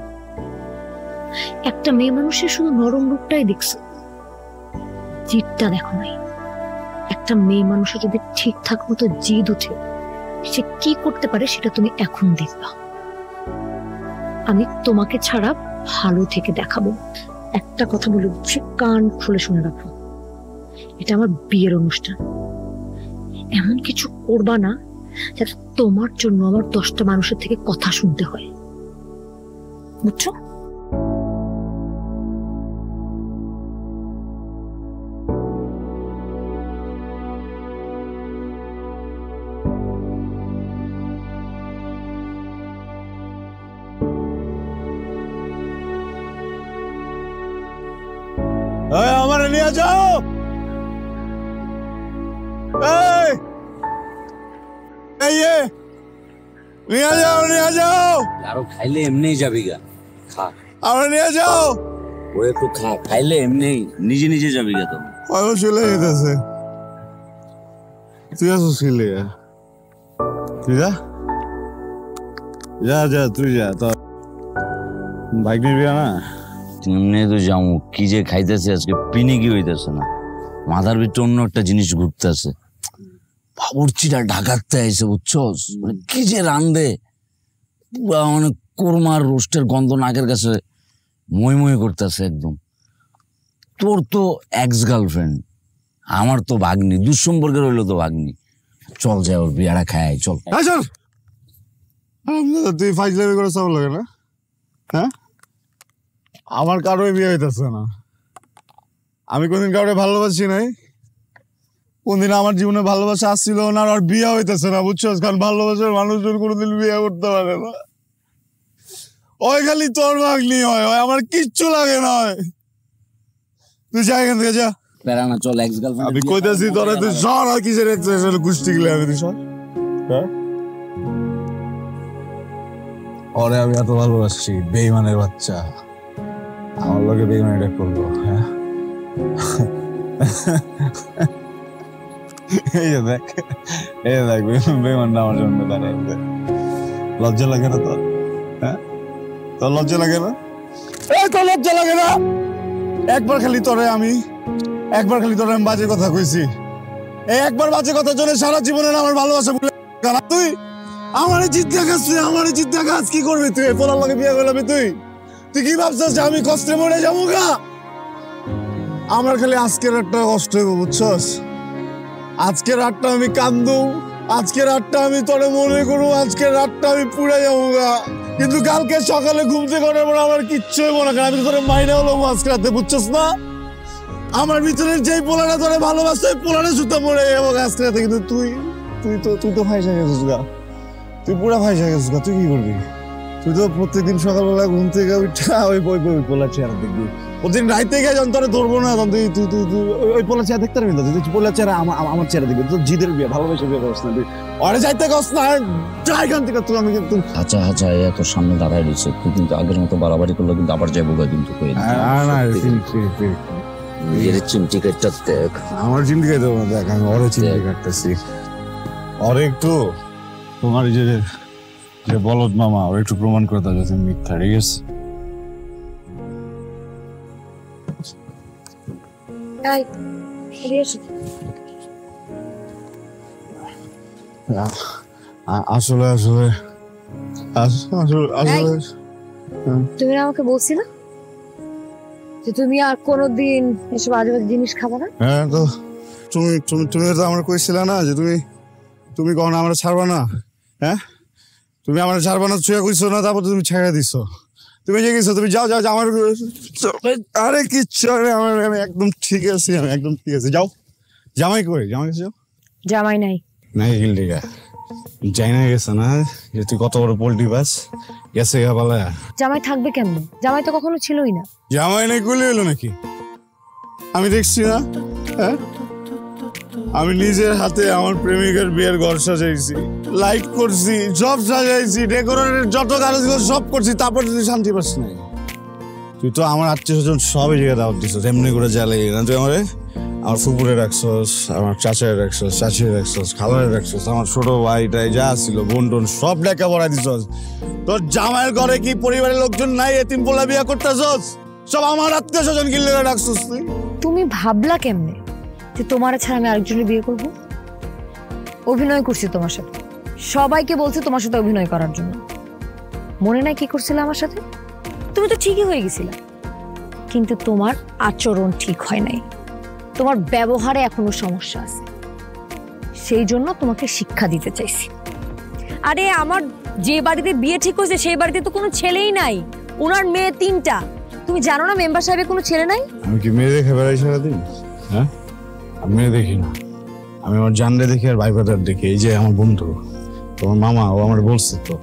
একটা মেয়ে মানুষের শুধু নরম রূপটাই দেখছো, জিদটা দেখো নাই। একটা মেয়ে মানুষের যদি ঠিকঠাক মতো জিদ উঠে সে কি করতে পারে সেটা তুমি এখন দেখবা। আমি তোমাকে ছাড়া ভালো থেকে দেখাবো। একটা কথা বলে দিচ্ছি, কান খুলে শুনে রাখো, এটা আমার বিয়ের অনুষ্ঠান। এমন কিছু করবা না যাতে তোমার জন্য আমার 10টা মানুষের থেকে কথা শুনতে হয়, বুঝছো? আমার নিয়ে যাও, নিয়ে যাও। আরো খাইলে এমনি যাবি গা, খা। আমার নিয়ে যাও। ও একটু খা, খাইলে এমনি নিজে নিজে যাবি গা। তো চলে যেতেছে। তুই আসো ছিলে, তুই যা যা যা, তুই যা। তোর বাইক নিবি না? এমনি তো যাবো, কি যে খাইতেছে আজকে পিনি কি হইতেছে না, মাথার ভিতরে অন্য একটা জিনিস ঘুরতেছে। বাবুর্চিটা ঢাকাতে আইসে, বুঝছস? মানে কি যে রান্ধে, মানে কোরমার রোস্টের গন্ধ নাকের কাছে মই মই করতেছে একদম। তোর তো এক্স গার্লফ্রেন্ড, আমার তো ভাগ্নি, দুঃসম্পর্কের হইলো তো ভাগ্নি। চল যাই, ওর বিয়াটা খাই, চল। তুই ফাইজলামি করে চাও লাগে না? হ্যাঁ, আমার কারোই বিয়ে হইতেছে না। আমি কোনদিন কাউকে ভালোবাসি নাই, কোনদিন আমার জীবনে ভালোবাসা আসছিল না, আর বিয়ে হইতেছে না, বুঝছস? কারণ ভালোবাসার মানুষজন কোনোদিন বিয়ে করতে পারে না। ওই খালি তোর ভাগ্নি হয়, আমার কিচ্ছু লাগে না। তুই যা এখান থেকে, যা। না, চল, এক্স গার্লফ্রেন্ড। আমি কইতেছি তোরা, তুই সর। আর কিসের গোষ্ঠী গেলে আমি, তুই সর। ওরে আমি এত ভালোবাসি, বেইমানের বাচ্চা আমার লোকে বেইমানিটা করলো। হ্যাঁ, এই যে দেখ, এই দেখ, বেইমানটা আমার জন্য দাঁড়াইছে। লজ্জা লাগে না তোর? হ্যাঁ, তোর লজ্জা লাগে না? এই তোর লজ্জা লাগে না? একবার খালি তোরে আমি বাজে কথা কইছি, এই একবার বাজে কথার জন্য সারা জীবনের আমার ভালোবাসা ভুলে গেলা তুই। আমারে জিদ দেখাস, আমারে জিদ দেখাস। কি করবি তুই? পোলার লগে বিয়ে করবি তুই? তুই কি ভাবছিস যে আমি কষ্টে মরে যাবো গা? আমার খালি আজকের রাতটা কষ্ট হইব, বুঝছস? আজকের রাতটা আমি কান্দু, আজকের রাতটা আমি তোরে মনে করবো, আজকের রাতটা আমি পুড়ে যাবো গা। কিন্তু কালকে সকালে ঘুম থেকে ওঠার পর আমার কিচ্ছু হইব না, কারণ আমি তোরে মাইনে হলো আজকে রাতে, বুঝছস না? আমার ভিতরে যেই পোলাটা তোরে ভালোবাসে পোলাটা সুতা পড়ে এবং আজকে রাতে কিন্তু তুই তো ফাইসা গেছিস গা, তুই পুরা ফাইসা গেছিস গা। তুই কি করবি? তুই তো প্রত্যেকদিন সকালবেলা ঘুম থেকে উঠা ওই পোলার চেহারা দেখবি, প্রতিদিন রাইতে গিয়ে যখন তোরা ধরবো না তখন তুই ওই পোলার চেহারা দেখতে পারবি না। তুই পোলার চেহারা আমার চেহারা দেখবি। তোর জিদের বিয়ে, ভালোবাসা বিয়ে করছ না, তুই অরে যাইতে কস না, যাই এখান থেকে। তুই আমি কিন্তু আচ্ছা এত সামনে দাঁড়ায় রয়েছে, তুই কিন্তু আগের মতো বাড়াবাড়ি করলে কিন্তু আবার যাবো কিন্তু চিমটি কাটটা দেখ। আমার চিমটি কাটতে দেবো না, দেখ আমি ওরে চিমটি কাটতেছি। ওরে একটু তোমার যে বলদ মামা ওর একটু প্রমাণ করে দাও যে তুমি মিথ্যা। ঠিক আছে? আসলে তুমি আমাকে বলছি না যে তুমি আর কোনোদিন এসব আজে বাজে জিনিস খাবে না? হ্যাঁ, তো তুমি তো আমার কইছিলে না যে তুমি কখনো আমরা ছাড়বা না। হ্যাঁ, তুমি আমার ছাড়বা না, ছুঁয়া কইছো না, তারপর তুমি ছেড়ে দিছো। তুমি যে গেছো, তুমি যাও আমার। আরে কিচ্ছু, আমি একদম ঠিক আছি, আমি একদম ঠিক আছি। যাও, জামাই কই? জামাই গেছো? জামাই নাই গিল্ডিগা যাই না গেছে না যে তুই কত বড় পোল্ট্রি বাস গেছে বলা। জামাই থাকবে কেমন? জামাই তো কখনো ছিলই না। জামাই নাই গুলি এলো নাকি? আমি দেখছি না। হ্যাঁ, আমি নিজের হাতে আমার প্রেমিকার বিয়ের ঘর সাজাইছি, লাইট করছি, সব সাজাইছি, ডেকোরেটের যত কাজ সব করছি, তারপর তুই শান্তি পাস নাই। তুই তো আমার আত্মীয় স্বজন সবই জায়গায় দাওয়াত দিচ্ছ, এমনি করে জ্বালাই না। তুই আমার ফুপুরে রাখছস, আমার চাচারে রাখছস, চাচিরে রাখছস, খালারে রাখছস, আমার ছোট ভাইটাই যা ছিল বোন টোন সব লেখা পড়াই দিছস। তোর জামাইয়ের ঘরে কি পরিবারের লোকজন নাই? এতিম পোলা বিয়া করতেছস, সব আমার আত্মীয় স্বজন গিলে রাখছস। তুমি ভাবলা কেমনে যে তোমার ছাড়া আমি আরেকজনের বিয়ে করব? অভিনয় করছি তোমার সাথে, সবাইকে বলছি তোমার সাথে অভিনয় করার জন্য। মনে নাই কি করছিলে আমার সাথে? তুমি তো ঠিকই হয়ে গেছিলে, কিন্তু তোমার আচরণ ঠিক হয় নাই, তোমার ব্যবহারে এখনো সমস্যা আছে। সেই জন্য তোমাকে শিক্ষা দিতে চাইছি। আরে আমার যে বাড়িতে বিয়ে ঠিক হয়েছে সেই বাড়িতে তো কোনো ছেলেই নাই, ওনার মেয়ে 3টা। তুমি জানো না মেম্বার সাহেবের কোনো ছেলে নাই? আমি কি মেয়ে দেখে বেড়াই সারাদিন? হ্যাঁ, আমি মেয়ে দেখি না, আমি আমার জানলে দেখি আর ভাই ব্রাদার দেখি। এই যে আমার বন্ধু তোমার মামা, ও আমার বলছে তো,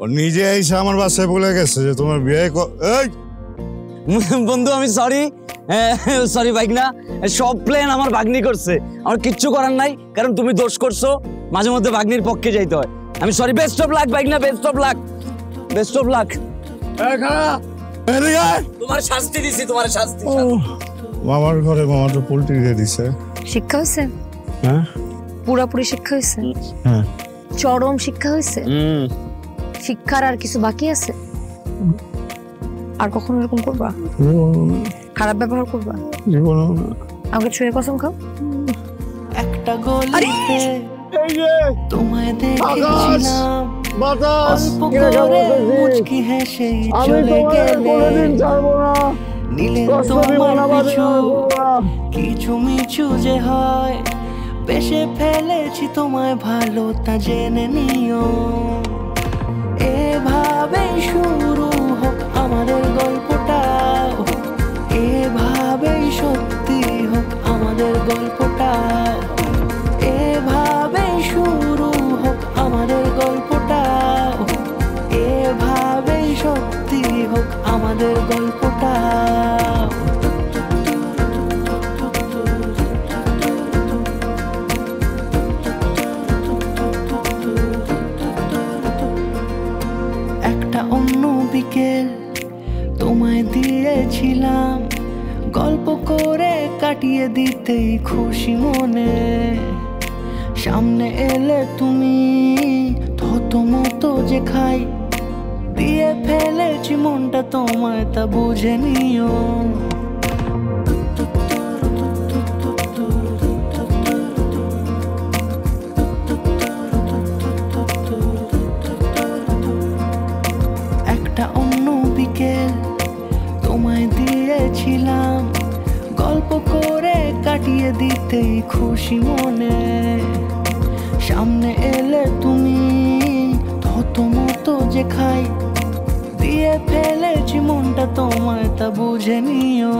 ও নিজে এসে আমার বাসায় বলে গেছে যে তোমার বিয়ে। বন্ধু আমি সরি ভাগনা, সব প্ল্যান আমার ভাগ্নি করছে, আমার কিচ্ছু করার নাই, কারণ তুমি দোষ করছো, মাঝে মধ্যে ভাগ্নির পক্ষে যাইতে হয়। আমি sorry, best of luck Bhagna, best of luck, best of luck. তোমার শাস্তি দিছি, তোমার শাস্তি। মামার ঘরে মামা তো পোল্ট্রি দিয়ে দিছে। শিক্ষা হয়েছে? হ্যাঁ, পুরাপুরি শিক্ষা হয়েছে। হ্যাঁ, চরম শিক্ষা হয়েছে। শিক্ষার আর কিছু বাকি আছে? আর কখনো এরকম করবা? খারাপ ব্যবহার করবা? আমাকে ছুঁয়ে কসম খাও। একটা গলিতে তোমায় দেখেছিলাম, অল্প করে মুচকি হেসে চলে গেলে, নিলে তোমার পিছু কিছু মিছু যে হয়, বেশে ফেলেছি তোমায় ভালো তা জেনে নিও। এভাবেই শুরু হোক আমাদের গল্পটা, এভাবেই সত্যি হোক আমাদের গল্পটা, এভাবেই শুরু হোক আমাদের গল্পটা, এভাবেই সত্যি হোক আমাদের গল্পটা। একটা অন্য বিকেল তোমায় দিয়েছিলাম, গল্প করে কাটিয়ে দিতেই খুশি মনে, সামনে এলে তুমি থতমতো যে খাই, দিয়ে ফেলেছি মনটা তোমায় তা বুঝে নিও। একটা অন্য বিকেল তোমায় দিয়েছিলাম, গল্প করে কাটিয়ে দিতেই খুশি মনে, সামনে এলে তুমি থতমতো যে খাই, দিয়ে ফেলেছি মনটা তোমায় তা বুঝে নিও।